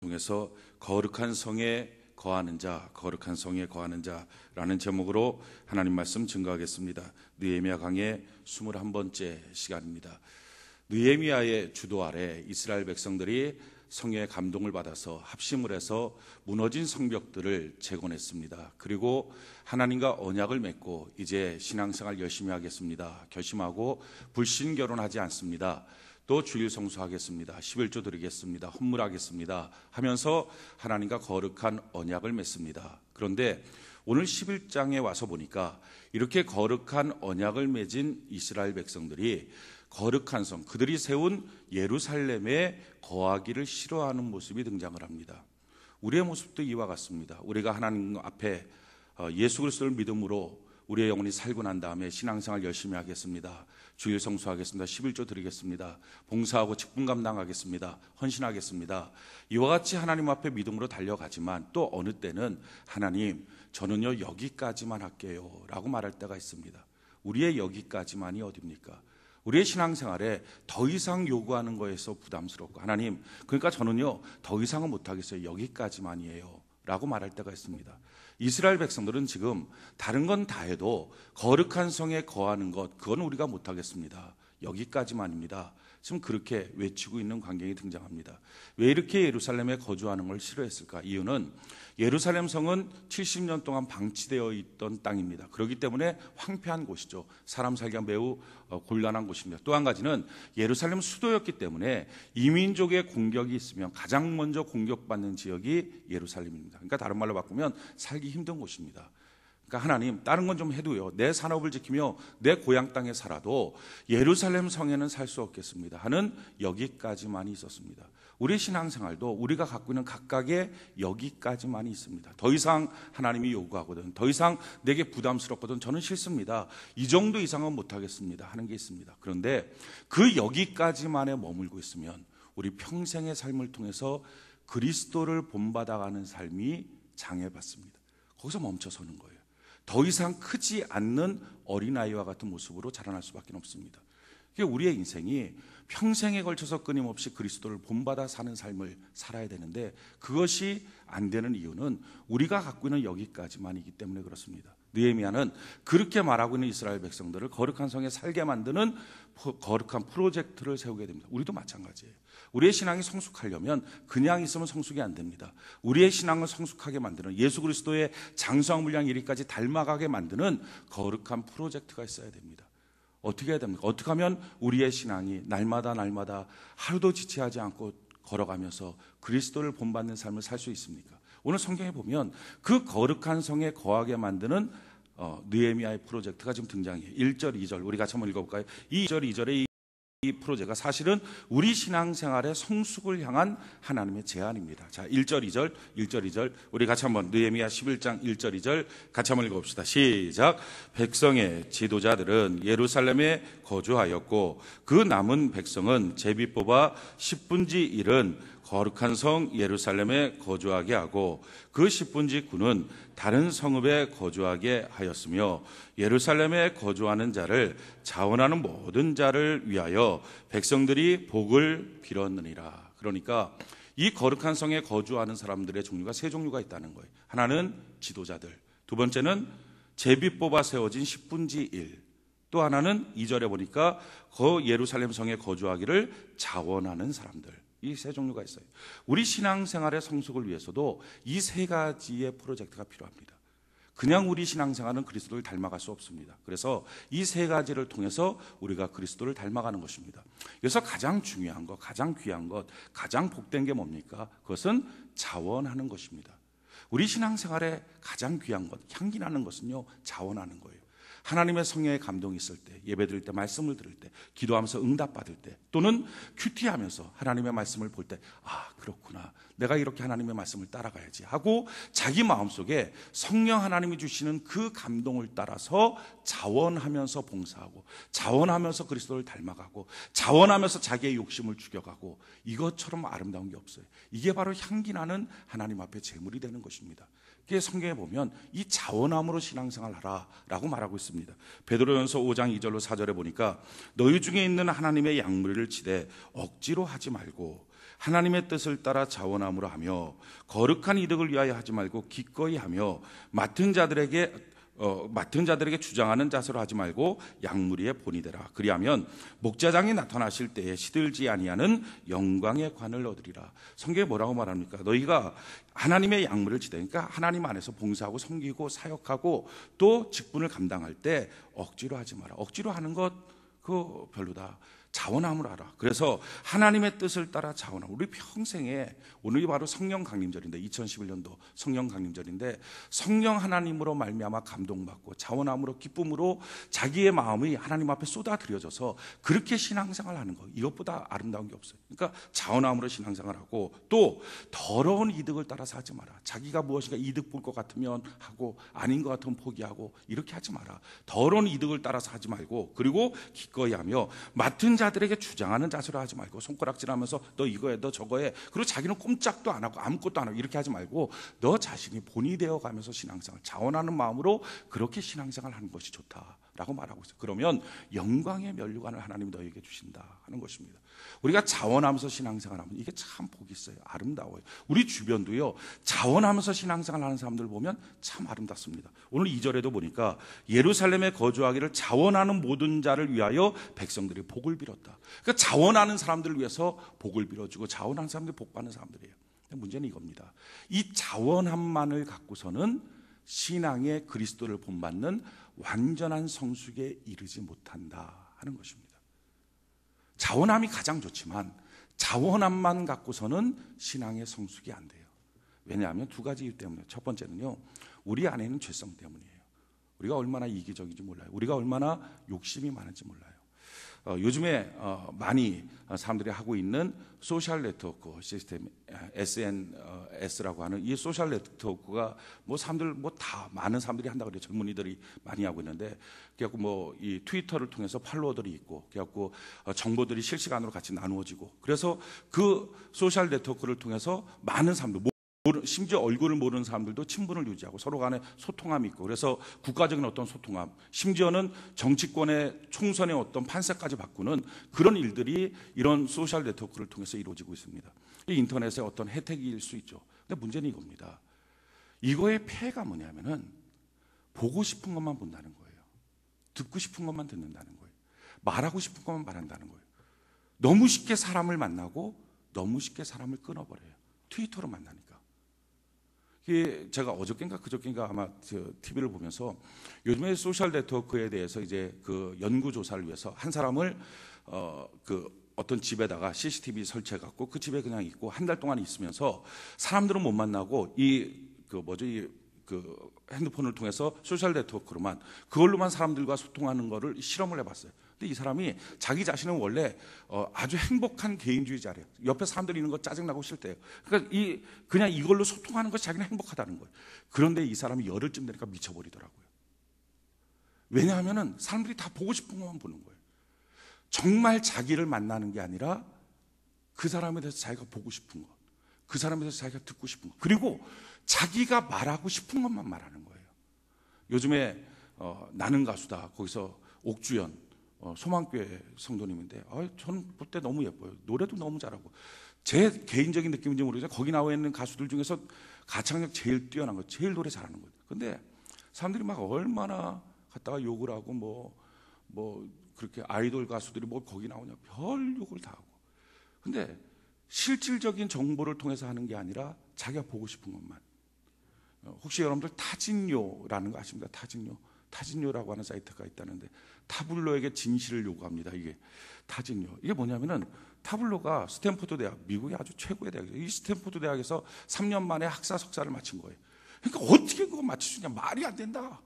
통해서 거룩한 성에 거하는 자, 거룩한 성에 거하는 자라는 제목으로 하나님 말씀 증거하겠습니다. 느헤미야 강의 21번째 시간입니다. 느헤미야의 주도 아래 이스라엘 백성들이 성의 감동을 받아서 합심을 해서 무너진 성벽들을 재건했습니다. 그리고 하나님과 언약을 맺고 이제 신앙생활 열심히 하겠습니다. 결심하고 불신 결혼하지 않습니다. 또 주일 성수하겠습니다. 11조 드리겠습니다. 헌물하겠습니다. 하면서 하나님과 거룩한 언약을 맺습니다. 그런데 오늘 11장에 와서 보니까 이렇게 거룩한 언약을 맺은 이스라엘 백성들이 거룩한 성, 그들이 세운 예루살렘에 거하기를 싫어하는 모습이 등장을 합니다. 우리의 모습도 이와 같습니다. 우리가 하나님 앞에 예수 그리스도를 믿음으로 우리의 영혼이 살고 난 다음에 신앙생활 열심히 하겠습니다. 주일 성수하겠습니다. 11조 드리겠습니다. 봉사하고 직분 감당하겠습니다. 헌신하겠습니다. 이와 같이 하나님 앞에 믿음으로 달려가지만 또 어느 때는 하나님, 저는요 여기까지만 할게요 라고 말할 때가 있습니다. 우리의 여기까지만이 어딥니까? 우리의 신앙생활에 더 이상 요구하는 거에서 부담스럽고, 하나님, 그러니까 저는요 더 이상은 못하겠어요. 여기까지만이에요 라고 말할 때가 있습니다. 이스라엘 백성들은 지금 다른 건 다 해도 거룩한 성에 거하는 것, 그건 우리가 못하겠습니다. 여기까지만입니다. 지금 그렇게 외치고 있는 광경이 등장합니다. 왜 이렇게 예루살렘에 거주하는 걸 싫어했을까? 이유는 예루살렘 성은 70년 동안 방치되어 있던 땅입니다. 그렇기 때문에 황폐한 곳이죠. 사람 살기가 매우 곤란한 곳입니다. 또 한 가지는 예루살렘 수도였기 때문에 이민족의 공격이 있으면 가장 먼저 공격받는 지역이 예루살렘입니다. 그러니까 다른 말로 바꾸면 살기 힘든 곳입니다. 그러니까 하나님, 다른 건 좀 해도요, 내 산업을 지키며 내 고향 땅에 살아도 예루살렘 성에는 살 수 없겠습니다 하는 여기까지만이 있었습니다. 우리 신앙생활도 우리가 갖고 있는 각각의 여기까지만이 있습니다. 더 이상 하나님이 요구하거든, 더 이상 내게 부담스럽거든, 저는 싫습니다, 이 정도 이상은 못하겠습니다 하는 게 있습니다. 그런데 그 여기까지만에 머물고 있으면 우리 평생의 삶을 통해서 그리스도를 본받아가는 삶이 장애받습니다. 거기서 멈춰서는 거예요. 더 이상 크지 않는 어린아이와 같은 모습으로 자라날 수밖에 없습니다. 우리의 인생이 평생에 걸쳐서 끊임없이 그리스도를 본받아 사는 삶을 살아야 되는데, 그것이 안 되는 이유는 우리가 갖고 있는 여기까지만이기 때문에 그렇습니다. 느헤미야는 그렇게 말하고 있는 이스라엘 백성들을 거룩한 성에 살게 만드는 거룩한 프로젝트를 세우게 됩니다. 우리도 마찬가지예요. 우리의 신앙이 성숙하려면 그냥 있으면 성숙이 안 됩니다. 우리의 신앙을 성숙하게 만드는, 예수 그리스도의 장성한 분량 이리까지 닮아가게 만드는 거룩한 프로젝트가 있어야 됩니다. 어떻게 해야 됩니까? 어떻게 하면 우리의 신앙이 날마다 하루도 지체하지 않고 걸어가면서 그리스도를 본받는 삶을 살 수 있습니까? 오늘 성경에 보면 그 거룩한 성에 거하게 만드는 느헤미야의 프로젝트가 지금 등장해요. 1절, 2절 우리 같이 한번 읽어볼까요? 1절, 2절의 이 프로젝트가 사실은 우리 신앙생활의 성숙을 향한 하나님의 제안입니다. 자, 1절, 2절 우리 같이 한번 느헤미야 11장 1절, 2절 같이 한번 읽어봅시다. 시작. 백성의 지도자들은 예루살렘에 거주하였고 그 남은 백성은 제비 뽑아 10분지 1은 거룩한 성 예루살렘에 거주하게 하고 그 10분지 9는 다른 성읍에 거주하게 하였으며 예루살렘에 거주하는 자를 자원하는 모든 자를 위하여 백성들이 복을 빌었느니라. 그러니까 이 거룩한 성에 거주하는 사람들의 종류가 세 종류가 있다는 거예요. 하나는 지도자들, 두 번째는 제비 뽑아 세워진 10분지 1, 또 하나는 2절에 보니까 그 예루살렘 성에 거주하기를 자원하는 사람들. 이 세 종류가 있어요. 우리 신앙생활의 성숙을 위해서도 이 세 가지의 프로젝트가 필요합니다. 그냥 우리 신앙생활은 그리스도를 닮아갈 수 없습니다. 그래서 이 세 가지를 통해서 우리가 그리스도를 닮아가는 것입니다. 그래서 가장 중요한 것, 가장 귀한 것, 가장 복된 게 뭡니까? 그것은 자원하는 것입니다. 우리 신앙생활에 가장 귀한 것, 향기 나는 것은요, 자원하는 거예요. 하나님의 성령의 감동이 있을 때, 예배 드릴 때, 말씀을 들을 때, 기도하면서 응답받을 때, 또는 큐티하면서 하나님의 말씀을 볼 때, 아, 그렇구나, 내가 이렇게 하나님의 말씀을 따라가야지 하고 자기 마음속에 성령 하나님이 주시는 그 감동을 따라서 자원하면서 봉사하고, 자원하면서 그리스도를 닮아가고, 자원하면서 자기의 욕심을 죽여가고, 이것처럼 아름다운 게 없어요. 이게 바로 향기 나는 하나님 앞에 제물이 되는 것입니다. 성경에 보면 이 자원함으로 신앙생활 하라라고 말하고 있습니다. 베드로전서 5장 2절로 4절에 보니까 너희 중에 있는 하나님의 양무리를 치되 억지로 하지 말고 하나님의 뜻을 따라 자원함으로 하며 거룩한 이득을 위하여 하지 말고 기꺼이 하며 맡은 자들에게 주장하는 자세로 하지 말고 양무리의 본이 되라. 그리하면 목자장이 나타나실 때에 시들지 아니하는 영광의 관을 얻으리라. 성경에 뭐라고 말합니까? 너희가 하나님의 양무리를 지대니까 하나님 안에서 봉사하고 섬기고 사역하고 또 직분을 감당할 때 억지로 하지 마라. 억지로 하는 것 그거 별로다. 자원함으로 하라. 그래서 하나님의 뜻을 따라 자원함. 우리 평생에 오늘이 바로 성령 강림절인데 2011년도 성령 강림절인데 성령 하나님으로 말미암아 감동받고 자원함으로 기쁨으로 자기의 마음이 하나님 앞에 쏟아들여져서 그렇게 신앙생활하는 거 이것보다 아름다운 게 없어요. 그러니까 자원함으로 신앙생활하고 또 더러운 이득을 따라서 하지 마라. 자기가 무엇인가 이득 볼 것 같으면 하고 아닌 것 같으면 포기하고 이렇게 하지 마라. 더러운 이득을 따라서 하지 말고 그리고 기꺼이 하며 맡은 자들에게 주장하는 자세로 하지 말고 손가락질하면서 너 이거 해, 너 저거 해. 그리고 자기는 꼼짝도 안 하고 아무것도 안 하고 이렇게 하지 말고 너 자신이 본이 되어가면서 신앙생활, 자원하는 마음으로 그렇게 신앙생활 하는 것이 좋다라고 말하고 있어요. 그러면 영광의 면류관을 하나님이 너에게 주신다 하는 것입니다. 우리가 자원하면서 신앙생활하면 이게 참 복이 있어요. 아름다워요. 우리 주변도요 자원하면서 신앙생활 하는 사람들 보면 참 아름답습니다. 오늘 2절에도 보니까 예루살렘에 거주하기를 자원하는 모든 자를 위하여 백성들이 복을 빌었다. 그러니까 자원하는 사람들을 위해서 복을 빌어주고 자원하는 사람들이 복받는 사람들이에요. 문제는 이겁니다. 이 자원함만을 갖고서는 신앙의 그리스도를 본받는 완전한 성숙에 이르지 못한다 하는 것입니다. 자원함이 가장 좋지만 자원함만 갖고서는 신앙의 성숙이 안 돼요. 왜냐하면 두 가지 이유 때문에. 첫 번째는요, 우리 안에는 죄성 때문이에요. 우리가 얼마나 이기적인지 몰라요. 우리가 얼마나 욕심이 많은지 몰라요. 요즘에 많이 사람들이 하고 있는 소셜 네트워크 시스템 SNS라고 하는 이 소셜 네트워크가 뭐 사람들 뭐 다 많은 사람들이 한다 그래요. 젊은이들이 많이 하고 있는데 그래갖고 뭐 이 트위터를 통해서 팔로워들이 있고 그래갖고 정보들이 실시간으로 같이 나누어지고 그래서 그 소셜 네트워크를 통해서 많은 사람들 심지어 얼굴을 모르는 사람들도 친분을 유지하고 서로 간에 소통함이 있고 그래서 국가적인 어떤 소통함 심지어는 정치권의 총선의 어떤 판세까지 바꾸는 그런 일들이 이런 소셜 네트워크를 통해서 이루어지고 있습니다. 이 인터넷의 어떤 혜택일 수 있죠. 근데 문제는 이겁니다. 이거의 폐해가 뭐냐면은 보고 싶은 것만 본다는 거예요. 듣고 싶은 것만 듣는다는 거예요. 말하고 싶은 것만 말한다는 거예요. 너무 쉽게 사람을 만나고 너무 쉽게 사람을 끊어버려요. 트위터로 만나니까. 제가 어저께인가 그저께인가 아마 TV를 보면서 요즘에 소셜 네트워크에 대해서 이제 그 연구 조사를 위해서 한 사람을 어떤 집에다가 CCTV 설치해 갖고 그 집에 그냥 있고 한 달 동안 있으면서 사람들은 못 만나고 그 핸드폰을 통해서 소셜 네트워크로만 그걸로만 사람들과 소통하는 거를 실험을 해봤어요. 근데 이 사람이 자기 자신은 원래 아주 행복한 개인주의자래요. 옆에 사람들이 있는 거 짜증나고 싫대요. 그러니까 그냥 이걸로 소통하는 것이 자기는 행복하다는 거예요. 그런데 이 사람이 열흘쯤 되니까 미쳐버리더라고요. 왜냐하면은 사람들이 다 보고 싶은 것만 보는 거예요. 정말 자기를 만나는 게 아니라 그 사람에 대해서 자기가 보고 싶은 것, 그 사람에 대해서 자기가 듣고 싶은 것, 그리고 자기가 말하고 싶은 것만 말하는 거예요. 요즘에 나는 가수다. 거기서 옥주연 소망교회 성도님인데 저는 볼 때 너무 예뻐요. 노래도 너무 잘하고 제 개인적인 느낌인지 모르겠지만 거기 나와 있는 가수들 중에서 가창력 제일 뛰어난 거, 제일 노래 잘하는 거예요. 근데 사람들이 막 얼마나 갖다가 욕을 하고 뭐 그렇게 아이돌 가수들이 뭐 거기 나오냐 별 욕을 다 하고. 근데 실질적인 정보를 통해서 하는 게 아니라 자기가 보고 싶은 것만. 혹시 여러분들 타진요라는 거 아십니까? 타진요라고 하는 사이트가 있다는데 타블로에게 진실을 요구합니다. 이게 타진요. 이게 뭐냐면은 타블로가 스탠포드 대학, 미국의 아주 최고의 대학이죠. 이 스탠포드 대학에서 3년 만에 학사 석사를 마친 거예요. 그러니까 어떻게 그거 맞출 수 있냐? 말이 안 된다.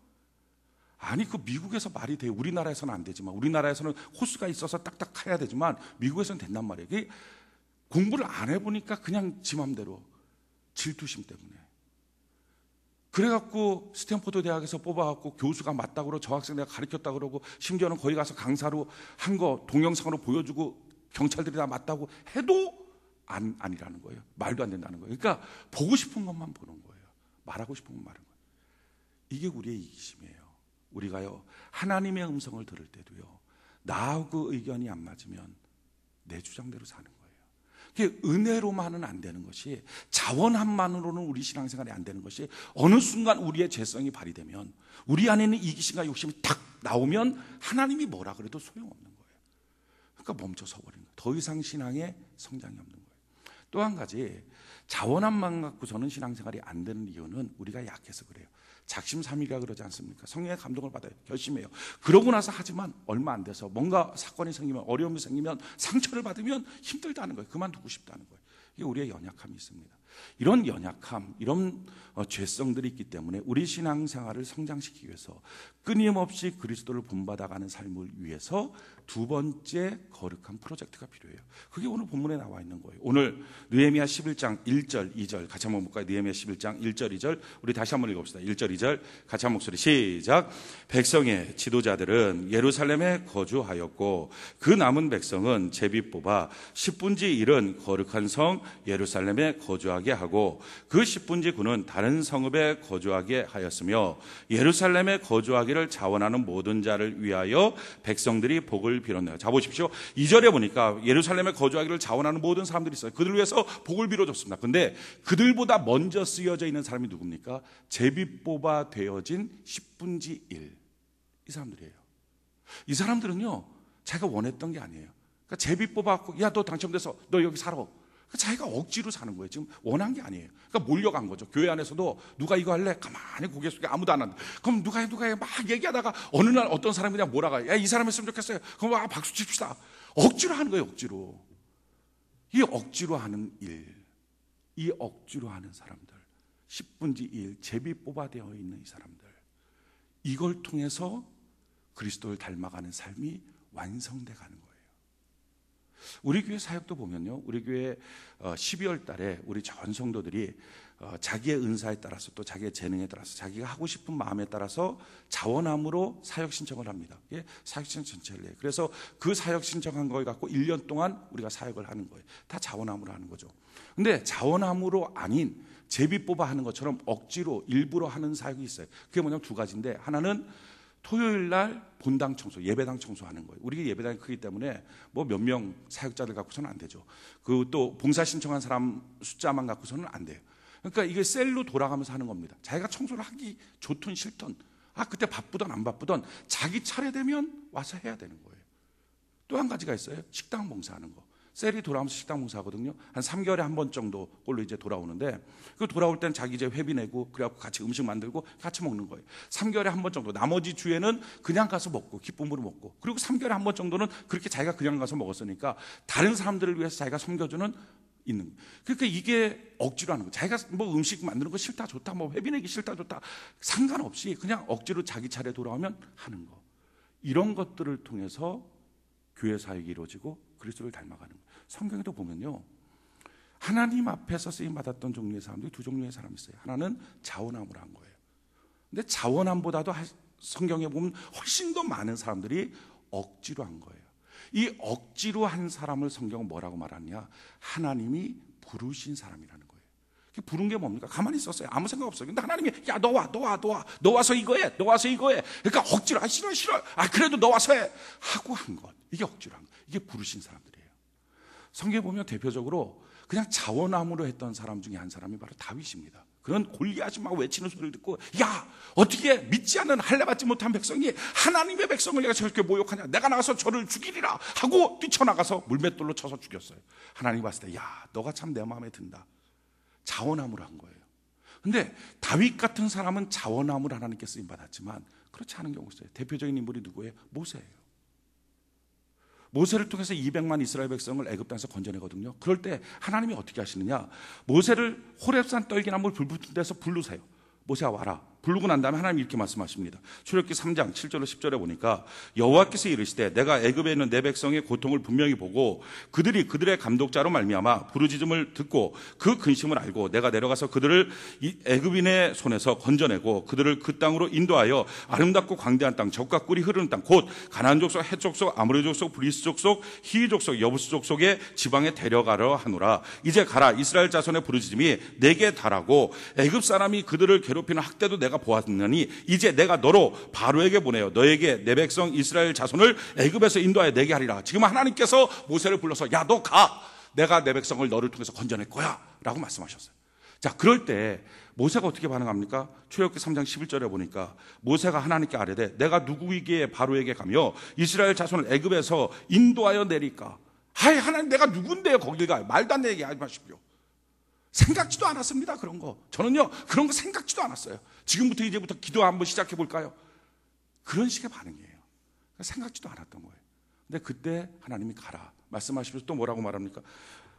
아니 그 미국에서 말이 돼요. 우리나라에서는 안 되지만 우리나라에서는 호수가 있어서 딱딱 해야 되지만 미국에서는 된단 말이에요. 그게 공부를 안 해보니까 그냥 지 맘대로 질투심 때문에. 그래갖고 스탠포드 대학에서 뽑아갖고 교수가 맞다고 그러고 저 학생 내가 가르쳤다고 그러고 심지어는 거기 가서 강사로 한 거 동영상으로 보여주고 경찰들이 다 맞다고 해도 아니라는 거예요. 말도 안 된다는 거예요. 그러니까 보고 싶은 것만 보는 거예요. 말하고 싶은 것만 말하는 거예요. 이게 우리의 이기심이에요. 우리가요 하나님의 음성을 들을 때도요 나하고 의견이 안 맞으면 내 주장대로 사는 거예요. 그게 은혜로만은 안 되는 것이, 자원함만으로는 우리 신앙생활이 안 되는 것이, 어느 순간 우리의 죄성이 발휘되면, 우리 안에 있는 이기심과 욕심이 탁 나오면 하나님이 뭐라 그래도 소용없는 거예요. 그러니까 멈춰서 버리는 거예요. 더 이상 신앙에 성장이 없는 거예요. 또 한 가지, 자원함만 갖고서는 신앙생활이 안 되는 이유는 우리가 약해서 그래요. 작심삼일이라 그러지 않습니까? 성령의 감동을 받아요. 결심해요. 그러고 나서 하지만 얼마 안 돼서 뭔가 사건이 생기면, 어려움이 생기면, 상처를 받으면 힘들다는 거예요. 그만두고 싶다는 거예요. 이게 우리의 연약함이 있습니다. 이런 연약함, 이런 죄성들이 있기 때문에 우리 신앙생활을 성장시키기 위해서 끊임없이 그리스도를 본받아가는 삶을 위해서 두 번째 거룩한 프로젝트가 필요해요. 그게 오늘 본문에 나와 있는 거예요. 오늘 느헤미야 11장 1절 2절 같이 한번 볼까요? 느헤미야 11장 1절 2절 우리 다시 한번 읽어봅시다. 1절 2절 같이 한 목소리 시작. 백성의 지도자들은 예루살렘에 거주하였고 그 남은 백성은 제비 뽑아 10분지 1은 거룩한 성 예루살렘에 거주하게 하고 그 10분지 9는 다른 성읍에 거주하게 하였으며 예루살렘에 거주하기를 자원하는 모든 자를 위하여 백성들이 복을 빌었네요. 자 보십시오. 2절에 보니까 예루살렘에 거주하기를 자원하는 모든 사람들이 있어요. 그들을 위해서 복을 빌어줬습니다. 근데 그들보다 먼저 쓰여져 있는 사람이 누굽니까? 제비 뽑아 되어진 10분지 1. 이 사람들이에요. 이 사람들은요, 자기가 원했던 게 아니에요. 그러니까 제비 뽑아갖고 야 너 당첨돼서 너 여기 살아. 자기가 억지로 사는 거예요. 지금 원한 게 아니에요. 그러니까 몰려간 거죠. 교회 안에서도 누가 이거 할래? 가만히 고개 숙여 아무도 안 한다. 그럼 누가 해 막 얘기하다가 어느 날 어떤 사람이 그냥 몰아가요. 야, 이 사람 했으면 좋겠어요. 그럼 박수 칩시다. 억지로 하는 거예요. 억지로. 이 억지로 하는 일, 이 억지로 하는 사람들, 10분지 1 제비 뽑아되어 있는 이 사람들, 이걸 통해서 그리스도를 닮아가는 삶이 완성돼 가는 거예요. 우리 교회 사역도 보면요, 우리 교회 12월 달에 우리 전 성도들이 자기의 은사에 따라서 또 자기의 재능에 따라서 자기가 하고 싶은 마음에 따라서 자원함으로 사역 신청을 합니다. 사역 신청 전체를 해요. 그래서 그 사역 신청한 걸 갖고 1년 동안 우리가 사역을 하는 거예요. 다 자원함으로 하는 거죠. 근데 자원함으로 아닌 제비 뽑아 하는 것처럼 억지로 일부러 하는 사역이 있어요. 그게 뭐냐면 두 가지인데, 하나는 토요일 날 본당 청소, 예배당 청소하는 거예요. 우리 예배당이 크기 때문에 뭐 몇 명 사역자들 갖고서는 안 되죠. 그 또 봉사 신청한 사람 숫자만 갖고서는 안 돼요. 그러니까 이게 셀로 돌아가면서 하는 겁니다. 자기가 청소를 하기 좋든 싫든, 그때 바쁘든 안 바쁘든 자기 차례 되면 와서 해야 되는 거예요. 또 한 가지가 있어요. 식당 봉사하는 거. 셀이 돌아오면서 식당 봉사하거든요. 한 3개월에 한 번 정도 꼴로 이제 돌아오는데, 그 돌아올 땐 자기 이제 회비 내고 그래갖고 같이 음식 만들고 같이 먹는 거예요. 3개월에 한 번 정도. 나머지 주에는 그냥 가서 먹고 기쁨으로 먹고, 그리고 3개월에 한 번 정도는 그렇게 자기가 그냥 가서 먹었으니까 다른 사람들을 위해서 자기가 섬겨주는 있는 거예요. 그러니까 이게 억지로 하는 거예요. 자기가 뭐 음식 만드는 거 싫다 좋다, 뭐 회비 내기 싫다 좋다 상관없이 그냥 억지로 자기 차례 돌아오면 하는 거. 이런 것들을 통해서 교회 사역이 이루어지고 그리스도를 닮아가는 거예요. 성경에도 보면요, 하나님 앞에서 쓰임받았던 종류의 사람들이 두 종류의 사람이 있어요. 하나는 자원함으로 한 거예요. 근데 자원함보다도 성경에 보면 훨씬 더 많은 사람들이 억지로 한 거예요. 이 억지로 한 사람을 성경은 뭐라고 말하느냐, 하나님이 부르신 사람이라는 거예요. 부른 게 뭡니까? 가만히 있었어요. 아무 생각 없어요. 근데 하나님이 야 너 와서 이거 해. 너 와서 이거 해. 그러니까 억지로 싫어. 그래도 너 와서 해. 하고 한 것. 이게 억지로 한 것. 이게 부르신 사람들이에요. 성경에 보면 대표적으로 그냥 자원함으로 했던 사람 중에 한 사람이 바로 다윗입니다. 그런 골리앗이 막 외치는 소리를 듣고, 야 어떻게 믿지 않는 할례받지 못한 백성이 하나님의 백성을 내가 저렇게 모욕하냐, 내가 나가서 저를 죽이리라 하고 뛰쳐나가서 물맷돌로 쳐서 죽였어요. 하나님이 봤을 때, 야 너가 참 내 마음에 든다. 자원함으로 한 거예요. 근데 다윗 같은 사람은 자원함으로 하나님께 쓰임 받았지만 그렇지 않은 경우가 있어요. 대표적인 인물이 누구예요? 모세예요. 모세를 통해서 200만 이스라엘 백성을 애굽 땅에서 건져내거든요. 그럴 때 하나님이 어떻게 하시느냐, 모세를 호렙산 떨기나무 불 붙은 데서 부르세요. 모세야 와라. 부르고 난 다음에 하나님이 이렇게 말씀하십니다. 출애굽기 3장 7절로 10절에 보니까 여호와께서 이르시되 내가 애굽에 있는 내 백성의 고통을 분명히 보고 그들이 그들의 감독자로 말미암아 부르짖음을 듣고 그 근심을 알고 내가 내려가서 그들을 애굽인의 손에서 건져내고 그들을 그 땅으로 인도하여 아름답고 광대한 땅, 젖과 꿀이 흐르는 땅, 곧 가나안 족속, 헷 족속, 아모리 족속, 브리스 족속, 히위 족속, 여부스 족속의 지방에 데려가려 하노라. 이제 가라. 이스라엘 자손의 부르짖음이 내게 달하고 애굽 사람이 그들을 괴롭히는 학대도 내가 보았느니 이제 내가 너로 바로에게 보내어 너에게 내 백성 이스라엘 자손을 애굽에서 인도하여 내게 하리라. 지금 하나님께서 모세를 불러서 야 너 가. 내가 내 백성을 너를 통해서 건져낼 거야 라고 말씀하셨어요. 자, 그럴 때 모세가 어떻게 반응합니까? 출애굽기 3장 11절에 보니까 모세가 하나님께 아뢰되 내가 누구이기에 바로에게 가며 이스라엘 자손을 애굽에서 인도하여 내릴까? 하이, 하나님, 내가 누군데요 거길 가요? 말도 안 되게 하지 마십시오. 생각지도 않았습니다. 그런 거. 저는요 그런 거 생각지도 않았어요. 지금부터 이제부터 기도 한번 시작해 볼까요? 그런 식의 반응이에요. 생각지도 않았던 거예요. 근데 그때 하나님이 가라 말씀하시면서 또 뭐라고 말합니까?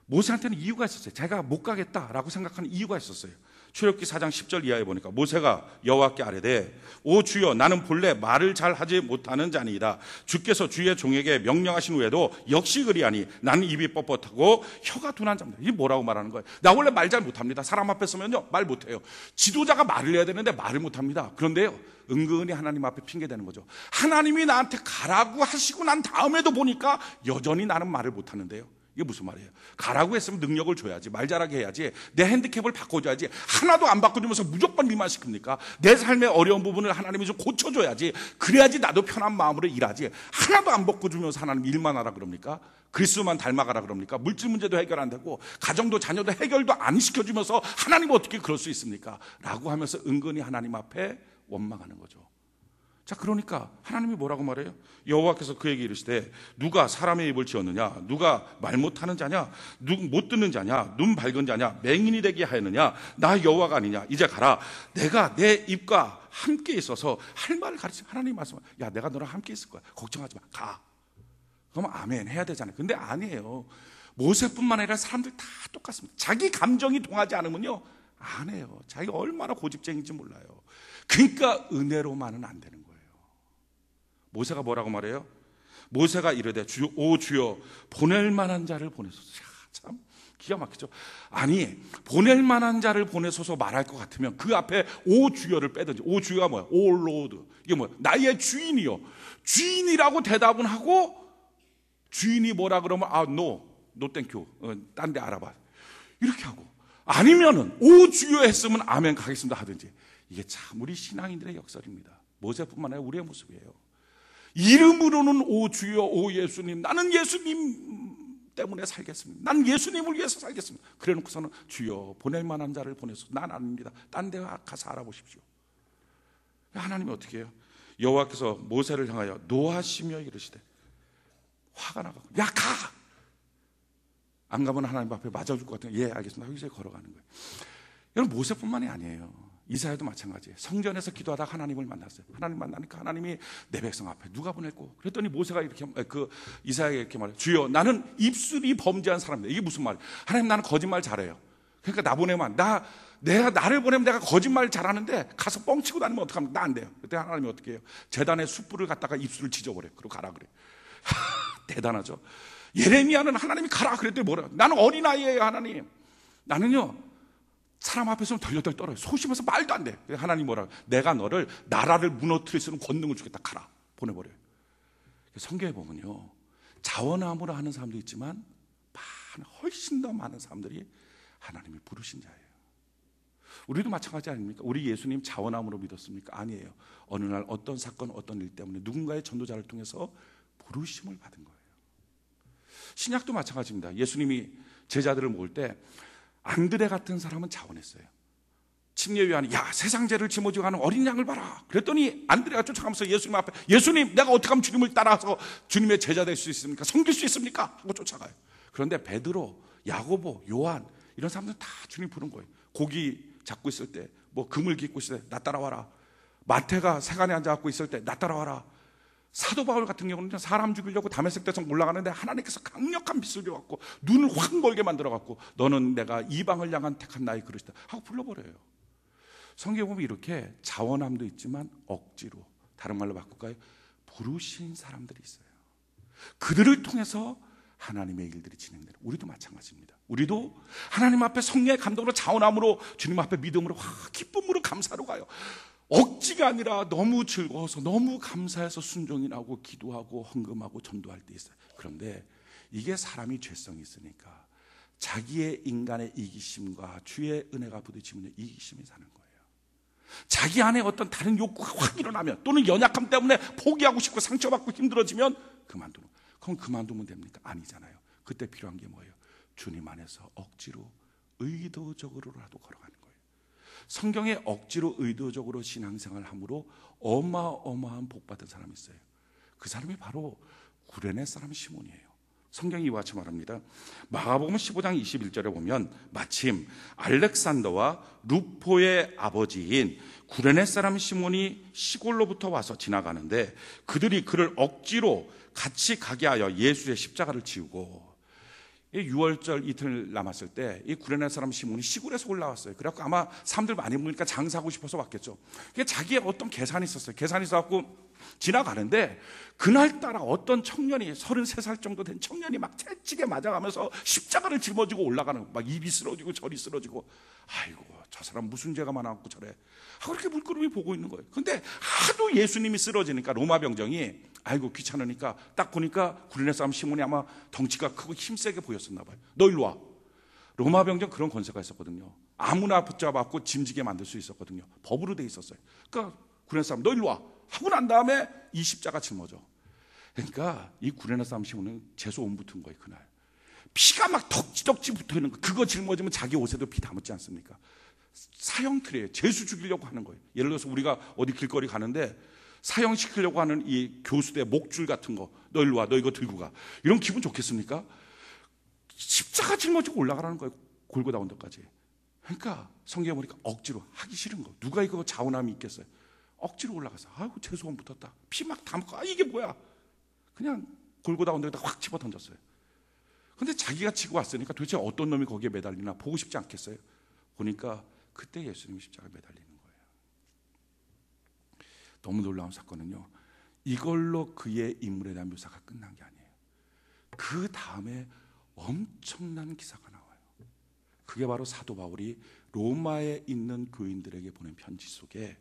모세한테는 이유가 있었어요. 제가 못 가겠다라고 생각하는 이유가 있었어요. 출애굽기 4장 10절 이하에 보니까 모세가 여호와께 아뢰되 오 주여, 나는 본래 말을 잘 하지 못하는 자니이다. 주께서 주의 종에게 명령하신 후에도 역시 그리하니 나는 입이 뻣뻣하고 혀가 둔한 자입니다. 이게 뭐라고 말하는 거예요? 나 원래 말 잘 못합니다. 사람 앞에 서면요 말 못해요. 지도자가 말을 해야 되는데 말을 못합니다. 그런데요 은근히 하나님 앞에 핑계대는 거죠. 하나님이 나한테 가라고 하시고 난 다음에도 보니까 여전히 나는 말을 못하는데요. 이게 무슨 말이에요? 가라고 했으면 능력을 줘야지, 말 잘하게 해야지, 내 핸디캡을 바꿔줘야지. 하나도 안 바꿔주면서 무조건 미만시킵니까? 내 삶의 어려운 부분을 하나님이 좀 고쳐줘야지, 그래야지 나도 편한 마음으로 일하지. 하나도 안 바꿔주면서 하나님 일만 하라 그럽니까? 그리스도만 닮아가라 그럽니까? 물질 문제도 해결 안 되고 가정도 자녀도 해결도 안 시켜주면서 하나님 어떻게 그럴 수 있습니까? 라고 하면서 은근히 하나님 앞에 원망하는 거죠. 자, 그러니까 하나님이 뭐라고 말해요? 여호와께서 그에게 이르시되 누가 사람의 입을 지었느냐? 누가 말 못하는 자냐? 못 듣는 자냐? 눈 밝은 자냐? 맹인이 되게 하였느냐? 나 여호와가 아니냐? 이제 가라. 내가 내 입과 함께 있어서 할 말을 가르치면 하나님이 말씀하세요. 야, 내가 너랑 함께 있을 거야. 걱정하지 마. 가. 그러면 아멘 해야 되잖아요. 근데 아니에요. 모세뿐만 아니라 사람들 다 똑같습니다. 자기 감정이 동하지 않으면요 안 해요. 자기가 얼마나 고집쟁인지 몰라요. 그러니까 은혜로만은 안 되는 거예요. 모세가 뭐라고 말해요? 모세가 이르되 오 주여, 보낼 만한 자를 보내소서. 참 기가 막히죠. 아니, 보낼 만한 자를 보내소서 말할 것 같으면 그 앞에 오 주여를 빼든지. 오 주여가 뭐야? 오 로드. 이게 뭐야? 나의 주인이요. 주인이라고 대답은 하고 주인이 뭐라 그러면 노 땡큐, 딴 데 알아봐 이렇게 하고, 아니면은 오 주여 했으면 아멘 가겠습니다 하든지. 이게 참 우리 신앙인들의 역설입니다. 모세뿐만 아니라 우리의 모습이에요. 이름으로는 오 주여, 오 예수님, 나는 예수님 때문에 살겠습니다. 난 예수님을 위해서 살겠습니다. 그래 놓고서는 주여, 보낼 만한 자를 보내소서. 난 아닙니다. 딴 데 가서 알아보십시오. 하나님이 어떻게 해요? 여호와께서 모세를 향하여 노하시며 이르시되, 화가 나가고 야 가! 안 가면 하나님 앞에 맞아줄 것 같아요. 예 알겠습니다. 이제 걸어가는 거예요. 여러분, 모세뿐만이 아니에요. 이사야도 마찬가지예요. 성전에서 기도하다가 하나님을 만났어요. 하나님 만나니까 하나님이 내 백성 앞에 누가 보냈고, 그랬더니 모세가 이렇게 이사야에게 이렇게 말해요. 주여, 나는 입술이 범죄한 사람입니다. 이게 무슨 말이에요? 하나님, 나는 거짓말 잘해요. 그러니까 나 보내면 나를 보내면 내가 거짓말 잘하는데 가서 뻥치고 다니면 어떡합니까? 나 안 돼요. 그때 하나님이 어떻게 해요? 재단에 숯불을 갖다가 입술을 지져버려요. 그리고 가라 그래. 대단하죠. 예레미야는 하나님이 가라 그랬더니 뭐라? 나는 어린아이예요. 하나님, 나는요 사람 앞에서 덜덜덜 떨어요. 소심해서 말도 안 돼. 하나님 뭐라? 내가 너를 나라를 무너뜨릴 수 있는 권능을 주겠다. 가라. 보내버려요. 성경에 보면요 자원함으로 하는 사람도 있지만 훨씬 더 많은 사람들이 하나님이 부르신 자예요. 우리도 마찬가지 아닙니까? 우리 예수님 자원함으로 믿었습니까? 아니에요. 어느 날 어떤 사건, 어떤 일 때문에 누군가의 전도자를 통해서 부르심을 받은 거예요. 신약도 마찬가지입니다. 예수님이 제자들을 모을 때 안드레 같은 사람은 자원했어요. 침례 요한이 야, 세상 죄를 짊어지고 가는 어린 양을 봐라. 그랬더니 안드레가 쫓아가면서 예수님 앞에, 예수님, 내가 어떻게 하면 주님을 따라서 주님의 제자 될 수 있습니까? 섬길 수 있습니까? 하고 쫓아가요. 그런데 베드로, 야고보, 요한 이런 사람들은 다 주님 부른 거예요. 고기 잡고 있을 때, 뭐 그물 깃고 있을 때 나 따라와라. 마태가 세간에 앉아갖고 있을 때 나 따라와라. 사도 바울 같은 경우는 사람 죽이려고 다메섹 대성 올라가는데 하나님께서 강력한 빛을 줘갖고 눈을 확 멀게 만들어갖고 너는 내가 이방을 향한 택한 나의 그릇이다 하고 불러버려요. 성경에 보면 이렇게 자원함도 있지만 억지로, 다른 말로 바꿀까요? 부르신 사람들이 있어요. 그들을 통해서 하나님의 일들이 진행돼요. 우리도 마찬가지입니다. 우리도 하나님 앞에 성령의 감동으로 자원함으로 주님 앞에 믿음으로 기쁨으로 감사로 가요. 억지가 아니라 너무 즐거워서, 너무 감사해서 순종이 나오고 기도하고 헌금하고 전도할 때 있어요. 그런데 이게 사람이 죄성이 있으니까 자기의 인간의 이기심과 주의 은혜가 부딪히면 이기심이 사는 거예요. 자기 안에 어떤 다른 욕구가 확 일어나면, 또는 연약함 때문에 포기하고 싶고 상처받고 힘들어지면 그만두는. 그럼 그만두면 됩니까? 아니잖아요. 그때 필요한 게 뭐예요? 주님 안에서 억지로 의도적으로라도 걸어가는 거예요. 성경에 억지로 의도적으로 신앙생활을 함으로 어마어마한 복받은 사람이 있어요. 그 사람이 바로 구레네 사람 시몬이에요. 성경이 이와 같이 말합니다. 마가복음 15장 21절에 보면 마침 알렉산더와 루포의 아버지인 구레네 사람 시몬이 시골로부터 와서 지나가는데 그들이 그를 억지로 같이 가게 하여 예수의 십자가를 지우고, 6월절 이틀 남았을 때 이 구레네 사람 시몬이 시골에서 올라왔어요. 그래갖고 아마 사람들 많이 모이니까 장사하고 싶어서 왔겠죠. 자기의 어떤 계산이 있었어요. 계산이 있어갖고 지나가는데 그날따라 어떤 청년이, 33살 정도 된 청년이 막 채찍에 맞아가면서 십자가를 짊어지고 올라가는 거예요. 막 입이 쓰러지고 저리 쓰러지고, 아이고 저 사람 무슨 죄가 많아갖고 저래 하고 이렇게 물끄러미 보고 있는 거예요. 근데 하도 예수님이 쓰러지니까 로마 병정이 아이고 귀찮으니까 딱 보니까 구레네 사람 시몬이 아마 덩치가 크고 힘세게 보였었나 봐요. 너 일로 와. 로마 병정 그런 권세가 있었거든요. 아무나 붙잡아갖고 짐지게 만들 수 있었거든요. 법으로 돼 있었어요. 그러니까 구레네 사람 너 일로 와 하고 난 다음에 이 십자가 짊어져. 그러니까 이 구레네 사람 시몬은 재소온 붙은 거예요. 그날 피가 막 덕지덕지 붙어있는 거. 그거 짊어지면 자기 옷에도 피 다 묻지 않습니까? 사형틀이에요. 재수 죽이려고 하는 거예요. 예를 들어서 우리가 어디 길거리 가는데 사형시키려고 하는 이 교수대 목줄 같은 거, 너 일로 와, 너 이거 들고 가, 이런 기분 좋겠습니까? 십자가 짊어지고 올라가라는 거예요. 골고다 언덕까지. 그러니까 성경에 보니까 억지로 하기 싫은 거. 누가 이거 자원함이 있겠어요? 억지로 올라가서 아이고 재수원 붙었다, 피 막 다 묻고, 아 이게 뭐야, 그냥 골고다 언덕에다 확 집어 던졌어요. 근데 자기가 치고 왔으니까 도대체 어떤 놈이 거기에 매달리나 보고 싶지 않겠어요? 보니까 그때 예수님이 십자가에 매달리는 거예요. 너무 놀라운 사건은요, 이걸로 그의 인물에 대한 묘사가 끝난 게 아니에요. 그 다음에 엄청난 기사가 나와요. 그게 바로 사도 바울이 로마에 있는 교인들에게 보낸 편지 속에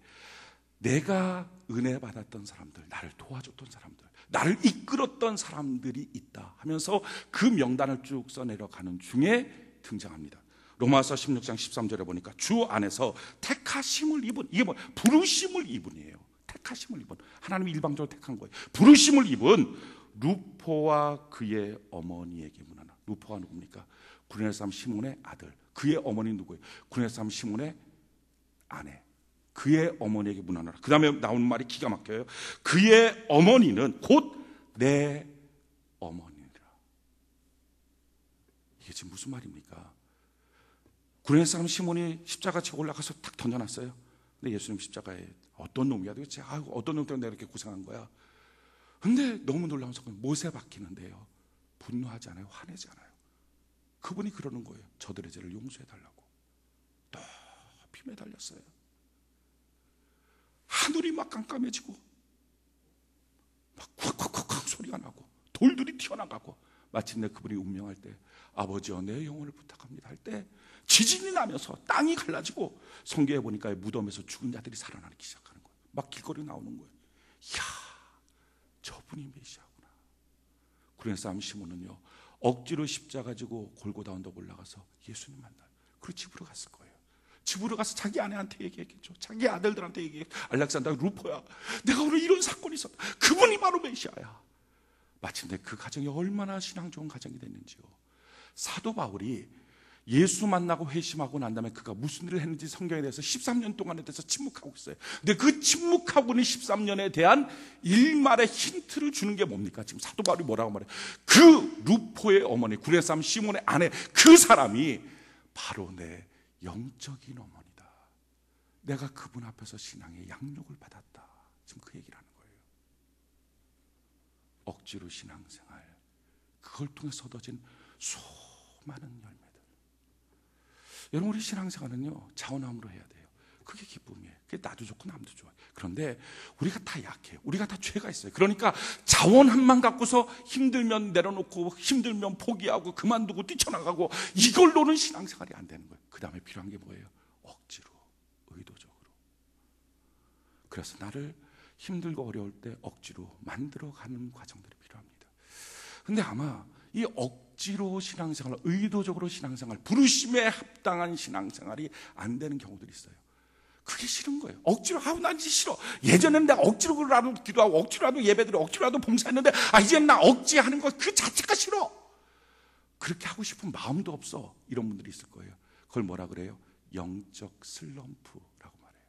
내가 은혜 받았던 사람들, 나를 도와줬던 사람들, 나를 이끌었던 사람들이 있다 하면서 그 명단을 쭉 써내려가는 중에 등장합니다. 로마서 16장 13절에 보니까 주 안에서 택하심을 입은, 이게 뭐 부르심을 입은이에요. 택하심을 입은, 하나님이 일방적으로 택한 거예요. 부르심을 입은 루포와 그의 어머니에게 문하나. 루포가 누굽니까? 구레네 사람 시몬의 아들. 그의 어머니 누구예요? 구레네 사람 시몬의 아내. 그의 어머니에게 문하노라. 그 다음에 나오는 말이 기가 막혀요. 그의 어머니는 곧 내 어머니라. 이게 지금 무슨 말입니까? 구레네 사람 시몬이 십자가 지고 올라가서 탁 던져놨어요. 근데 예수님 십자가에 어떤 놈이야 도대체, 어떤 놈 때문에 내가 이렇게 고생한 거야. 근데 너무 놀라운 사건은 못에 박히는데요, 분노하지 않아요, 화내지 않아요. 그분이 그러는 거예요. 저들의 죄를 용서해달라고. 높이 매달렸어요. 하늘이 막 깜깜해지고 막 콱콱콱콱 소리가 나고 돌들이 튀어나가고, 마침내 그분이 운명할 때 아버지여 내 영혼을 부탁합니다 할 때 지진이 나면서 땅이 갈라지고, 성경에 보니까 무덤에서 죽은 자들이 살아나기 시작하는 거예요. 막 길거리 나오는 거예요. 이야, 저분이 메시아구나. 구레네 사람 시몬은요, 억지로 십자가 지고 골고다 언덕 올라가서 예수님 만나요. 그리고 집으로 갔을 거예요. 집으로 가서 자기 아내한테 얘기했겠죠. 자기 아들들한테 얘기했죠. 알렉산더, 루포야, 내가 오늘 이런 사건이 있었다. 그분이 바로 메시아야. 마침내 그 가정이 얼마나 신앙 좋은 가정이 됐는지요. 사도 바울이 예수 만나고 회심하고 난 다음에 그가 무슨 일을 했는지 성경에 대해서 13년 동안에 대해서 침묵하고 있어요. 근데 그 침묵하고 있는 13년에 대한 일말의 힌트를 주는 게 뭡니까? 지금 사도 바울이 뭐라고 말해요? 그 루포의 어머니, 구레네 사람 시몬의 아내, 그 사람이 바로 내 영적인 어머니다. 내가 그분 앞에서 신앙의 양육을 받았다. 지금 그 얘기를 하는 거예요. 억지로 신앙생활, 그걸 통해서 얻어진 수많은 열매들. 여러분, 우리 신앙생활은요, 자원함으로 해야 돼요. 그게 기쁨이에요. 그게 나도 좋고 남도 좋아요. 그런데 우리가 다 약해요. 우리가 다 죄가 있어요. 그러니까 자원함만 갖고서 힘들면 내려놓고 힘들면 포기하고 그만두고 뛰쳐나가고, 이걸로는 신앙생활이 안 되는 거예요. 그 다음에 필요한 게 뭐예요? 억지로, 의도적으로. 그래서 나를 힘들고 어려울 때 억지로 만들어가는 과정들이 필요합니다. 근데 아마 이 억지로 신앙생활, 의도적으로 신앙생활, 부르심에 합당한 신앙생활이 안 되는 경우들이 있어요. 그게 싫은 거예요. 억지로, 난 이제 싫어. 예전에는 내가 억지로라도 기도하고 억지로라도 예배드리고 억지로라도 봉사했는데, 이제는 나 억지하는 것 그 자체가 싫어. 그렇게 하고 싶은 마음도 없어. 이런 분들이 있을 거예요. 그걸 뭐라 그래요? 영적 슬럼프라고 말해요.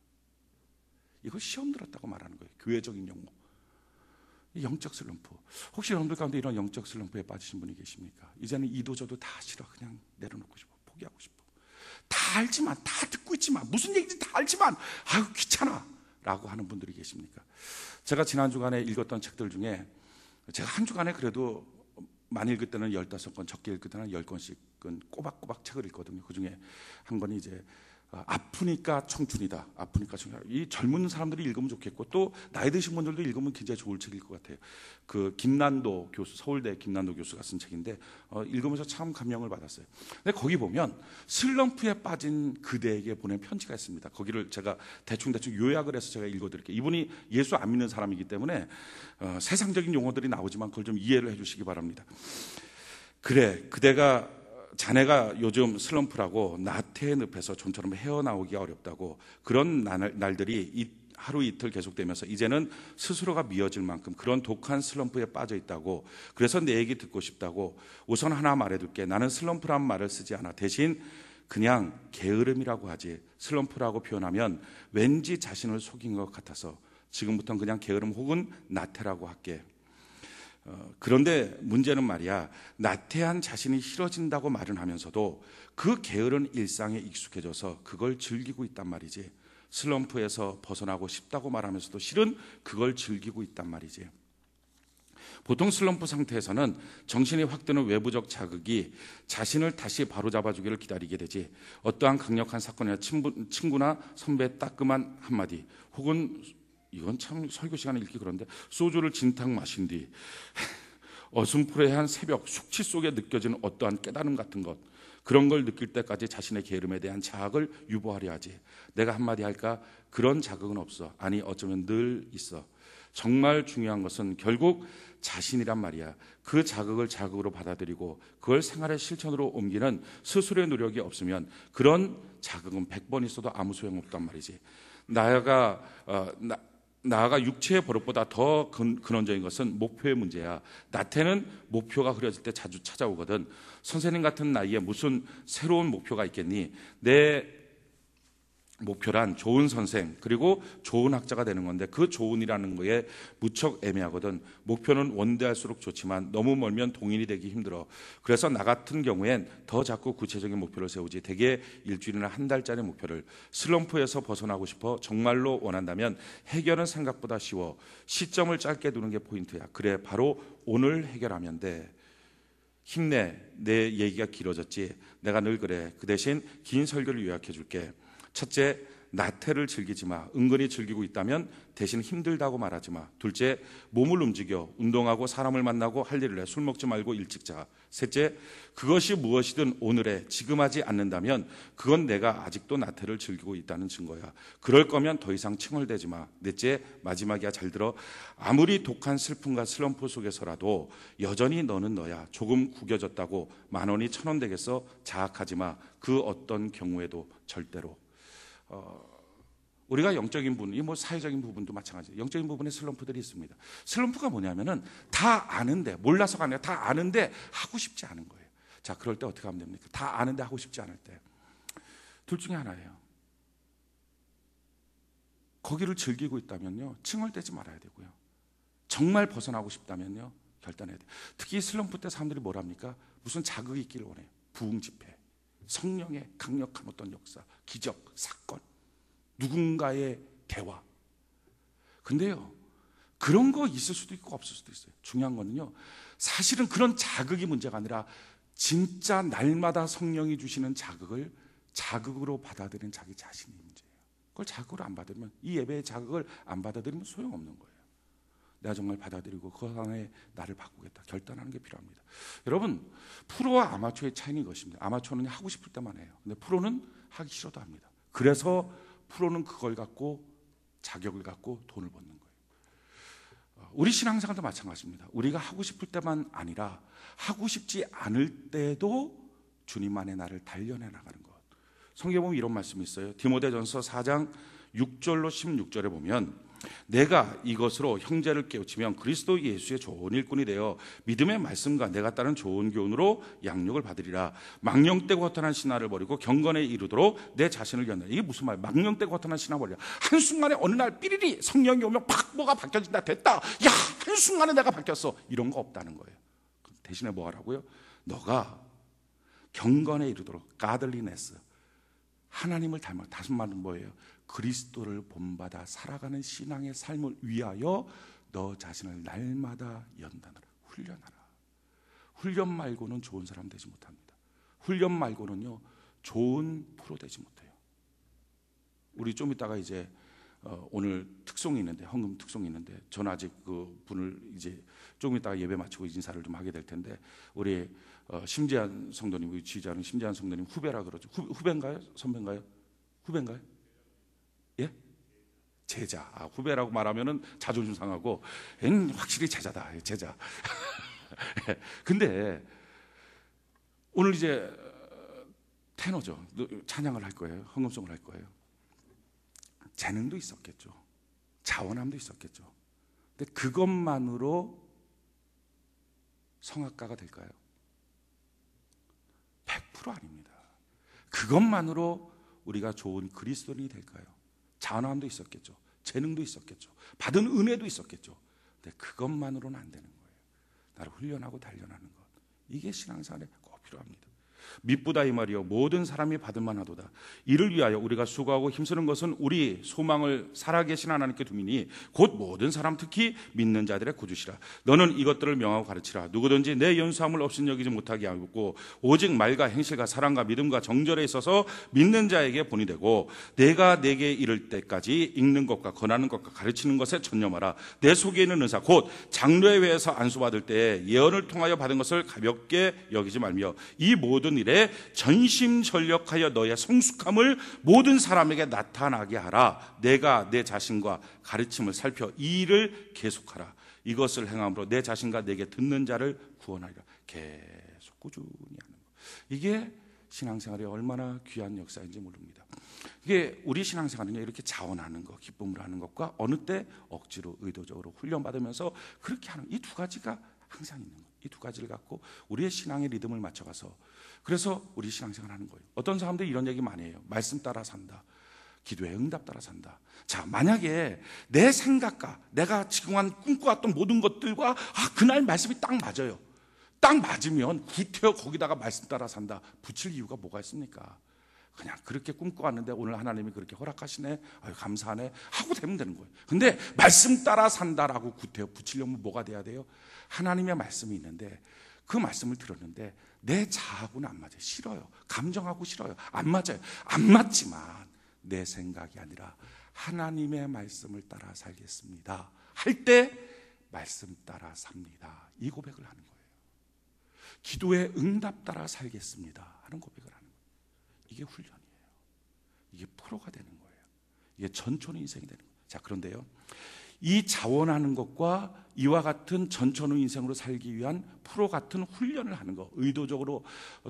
이거 시험 들었다고 말하는 거예요. 교회적인 용어. 영적 슬럼프. 혹시 여러분들 가운데 이런 영적 슬럼프에 빠지신 분이 계십니까? 이제는 이도저도 다 싫어. 그냥 내려놓고 싶어. 포기하고 싶어. 다 알지만, 다 듣고 있지만, 무슨 얘기인지 다 알지만, 아유 귀찮아 라고 하는 분들이 계십니까? 제가 지난 주간에 읽었던 책들 중에, 제가 한 주간에 그래도 많이 읽을 때는 15권, 적게 읽을 때는 10권씩은 꼬박꼬박 책을 읽거든요. 그 중에 한 권이 이제 아프니까 청춘이다. 아프니까 청춘이다. 이 젊은 사람들이 읽으면 좋겠고, 또 나이 드신 분들도 읽으면 굉장히 좋을 책일 것 같아요. 그 김난도 교수, 서울대 김난도 교수가 쓴 책인데 읽으면서 참 감명을 받았어요. 근데 거기 보면 슬럼프에 빠진 그대에게 보낸 편지가 있습니다. 거기를 제가 대충 요약을 해서 제가 읽어드릴게요. 이분이 예수 안 믿는 사람이기 때문에 세상적인 용어들이 나오지만 그걸 좀 이해를 해주시기 바랍니다. 그래, 그대가 자네가 요즘 슬럼프라고 나태의 늪에서 좀처럼 헤어나오기가 어렵다고, 그런 날들이 하루 이틀 계속되면서 이제는 스스로가 미어질 만큼 그런 독한 슬럼프에 빠져 있다고, 그래서 내 얘기 듣고 싶다고. 우선 하나 말해둘게. 나는 슬럼프란 말을 쓰지 않아. 대신 그냥 게으름이라고 하지. 슬럼프라고 표현하면 왠지 자신을 속인 것 같아서 지금부터는 그냥 게으름 혹은 나태라고 할게. 그런데 문제는 말이야, 나태한 자신이 싫어진다고 말은 하면서도 그 게으른 일상에 익숙해져서 그걸 즐기고 있단 말이지. 슬럼프에서 벗어나고 싶다고 말하면서도 실은 그걸 즐기고 있단 말이지. 보통 슬럼프 상태에서는 정신이 확 드는 외부적 자극이 자신을 다시 바로잡아주기를 기다리게 되지. 어떠한 강력한 사건이나 친구나 선배의 따끔한 한마디, 혹은 이건 참 설교 시간에 읽기 그런데, 소주를 진탕 마신 뒤 어슴푸레한 새벽 숙취 속에 느껴지는 어떠한 깨달음 같은 것, 그런 걸 느낄 때까지 자신의 게으름에 대한 자학을 유보하려 하지. 내가 한마디 할까? 그런 자극은 없어. 아니, 어쩌면 늘 있어. 정말 중요한 것은 결국 자신이란 말이야. 그 자극을 자극으로 받아들이고 그걸 생활의 실천으로 옮기는 스스로의 노력이 없으면 그런 자극은 100번 있어도 아무 소용없단 말이지. 나아가 육체의 버릇보다 더 근원적인 것은 목표의 문제야. 나태는 목표가 흐려질 때 자주 찾아오거든. 선생님 같은 나이에 무슨 새로운 목표가 있겠니? 내 목표란 좋은 선생 그리고 좋은 학자가 되는 건데, 그 좋은이라는 거에 무척 애매하거든. 목표는 원대할수록 좋지만 너무 멀면 동인이 되기 힘들어. 그래서 나 같은 경우엔 더 자꾸 구체적인 목표를 세우지. 대개 일주일이나 한 달짜리 목표를. 슬럼프에서 벗어나고 싶어 정말로 원한다면 해결은 생각보다 쉬워. 시점을 짧게 두는 게 포인트야. 그래, 바로 오늘 해결하면 돼. 힘내. 내 얘기가 길어졌지. 내가 늘 그래. 그 대신 긴 설교를 요약해 줄게. 첫째, 나태를 즐기지 마. 은근히 즐기고 있다면 대신 힘들다고 말하지 마. 둘째, 몸을 움직여. 운동하고 사람을 만나고 할 일을 해. 술 먹지 말고 일찍 자. 셋째, 그것이 무엇이든 오늘에 지금 하지 않는다면 그건 내가 아직도 나태를 즐기고 있다는 증거야. 그럴 거면 더 이상 칭얼대지 마. 넷째, 마지막이야. 잘 들어. 아무리 독한 슬픔과 슬럼프 속에서라도 여전히 너는 너야. 조금 구겨졌다고 10,000원이 1,000원 되겠어? 자학하지 마. 그 어떤 경우에도 절대로. 우리가 영적인 부분, 뭐 사회적인 부분도 마찬가지예요. 영적인 부분에 슬럼프들이 있습니다. 슬럼프가 뭐냐면은 다 아는데, 몰라서가 아니라 다 아는데 하고 싶지 않은 거예요. 자, 그럴 때 어떻게 하면 됩니까? 다 아는데 하고 싶지 않을 때 둘 중에 하나예요. 거기를 즐기고 있다면요, 칭얼대지 말아야 되고요. 정말 벗어나고 싶다면요, 결단해야 돼요. 특히 슬럼프 때 사람들이 뭘 합니까? 무슨 자극이 있기를 원해요. 부흥 집회, 성령의 강력한 어떤 역사, 기적, 사건, 누군가의 대화. 근데요, 그런 거 있을 수도 있고 없을 수도 있어요. 중요한 거는요, 사실은 그런 자극이 문제가 아니라 진짜 날마다 성령이 주시는 자극을 자극으로 받아들이는 자기 자신이 문제예요. 그걸 자극으로 안 받으면, 이 예배의 자극을 안 받아들이면 소용없는 거예요. 내가 정말 받아들이고 그 안에 나를 바꾸겠다 결단하는 게 필요합니다. 여러분, 프로와 아마추어의 차이는 이것입니다. 아마추어는 하고 싶을 때만 해요. 근데 프로는 하기 싫어도 합니다. 그래서 프로는 그걸 갖고 자격을 갖고 돈을 버는 거예요. 우리 신앙생활도 마찬가지입니다. 우리가 하고 싶을 때만 아니라 하고 싶지 않을 때도 주님 안에 나를 단련해 나가는 것. 성경에 보면 이런 말씀이 있어요. 디모데전서 4장 6절로 16절에 보면 내가 이것으로 형제를 깨우치면 그리스도 예수의 좋은 일꾼이 되어 믿음의 말씀과 내가 따른 좋은 교훈으로 양육을 받으리라. 망령되고 허탄한 신화를 버리고 경건에 이르도록 내 자신을 견다. 이게 무슨 말이야? 망령되고 허탄한 신화 버리라. 한순간에 어느 날 삐리리 성령이 오면 팍 뭐가 바뀌어진다. 됐다. 야, 한순간에 내가 바뀌었어. 이런 거 없다는 거예요. 대신에 뭐 하라고요? 너가 경건에 이르도록 godliness, 하나님을 닮아. 다시 말은 뭐예요? 그리스도를 본받아 살아가는 신앙의 삶을 위하여 너 자신을 날마다 연단하라. 훈련하라. 훈련 말고는 좋은 사람 되지 못합니다. 훈련 말고는요 좋은 프로 되지 못해요. 우리 좀 이따가 이제 오늘 특송이 있는데, 헌금 특송이 있는데, 저는 아직 그 분을 이제 조금 이따가 예배 마치고 인사를 좀 하게 될 텐데, 우리 심재한 성도님, 우리 지휘자는 심재한 성도님 후배라 그러죠. 후배인가요? 선배인가요? 후배인가요? 예? 제자. 후배라고 말하면은 자존심 상하고, 확실히 제자다. 제자. 근데 오늘 이제 테너죠. 찬양을 할 거예요. 헌금송을 할 거예요. 재능도 있었겠죠. 자원함도 있었겠죠. 근데 그것만으로 성악가가 될까요? 100% 아닙니다. 그것만으로 우리가 좋은 그리스도인이 될까요? 자원함도 있었겠죠. 재능도 있었겠죠. 받은 은혜도 있었겠죠. 근데 그것만으로는 안 되는 거예요. 나를 훈련하고 단련하는 것. 이게 신앙생활에 꼭 필요합니다. 미쁘다 이 말이요 모든 사람이 받을 만하도다. 이를 위하여 우리가 수고하고 힘쓰는 것은 우리 소망을 살아계신 하나님께 두미니 곧 모든 사람 특히 믿는 자들의 구주시라. 너는 이것들을 명하고 가르치라. 누구든지 내 연수함을 없인 여기지 못하게 하고 오직 말과 행실과 사랑과 믿음과 정절에 있어서 믿는 자에게 본이 되고 내가 내게 이를 때까지 읽는 것과 권하는 것과 가르치는 것에 전념하라. 내 속에 있는 은사 곧 장로회에서 안수받을 때 예언을 통하여 받은 것을 가볍게 여기지 말며 이 모든 일에 전심전력하여 너의 성숙함을 모든 사람에게 나타나게 하라. 내가 내 자신과 가르침을 살펴 이 일을 계속하라. 이것을 행함으로 내 자신과 내게 듣는 자를 구원하리라. 계속 꾸준히 하는 것. 이게 신앙생활이 얼마나 귀한 역사인지 모릅니다. 이게 우리 신앙생활은요 이렇게 자원하는 것, 기쁨을 하는 것과 어느 때 억지로 의도적으로 훈련받으면서 그렇게 하는 이 두 가지가 항상 있는 거예요. 이 두 가지를 갖고 우리의 신앙의 리듬을 맞춰가서 그래서 우리 신앙생활 하는 거예요. 어떤 사람들이 이런 얘기 많이 해요. 말씀 따라 산다. 기도의 응답 따라 산다. 자, 만약에 내 생각과 내가 지금만 꿈꿔왔던 모든 것들과 그날 말씀이 딱 맞아요. 딱 맞으면 구태여 거기다가 말씀 따라 산다. 붙일 이유가 뭐가 있습니까? 그냥 그렇게 꿈꿔왔는데 오늘 하나님이 그렇게 허락하시네. 아유, 감사하네. 하고 되면 되는 거예요. 근데 말씀 따라 산다라고 구태여 붙이려면 뭐가 돼야 돼요? 하나님의 말씀이 있는데 그 말씀을 들었는데 내 자아하고는 안 맞아요. 싫어요. 감정하고 싫어요. 안 맞아요. 안 맞지만 내 생각이 아니라 하나님의 말씀을 따라 살겠습니다. 할 때 말씀 따라 삽니다. 이 고백을 하는 거예요. 기도의 응답 따라 살겠습니다 하는 고백을 하는 거예요. 이게 훈련이에요. 이게 프로가 되는 거예요. 이게 전천후 인생이 되는 거예요. 자, 그런데요 이 자원하는 것과 이와 같은 전천후 인생으로 살기 위한 프로 같은 훈련을 하는 것, 의도적으로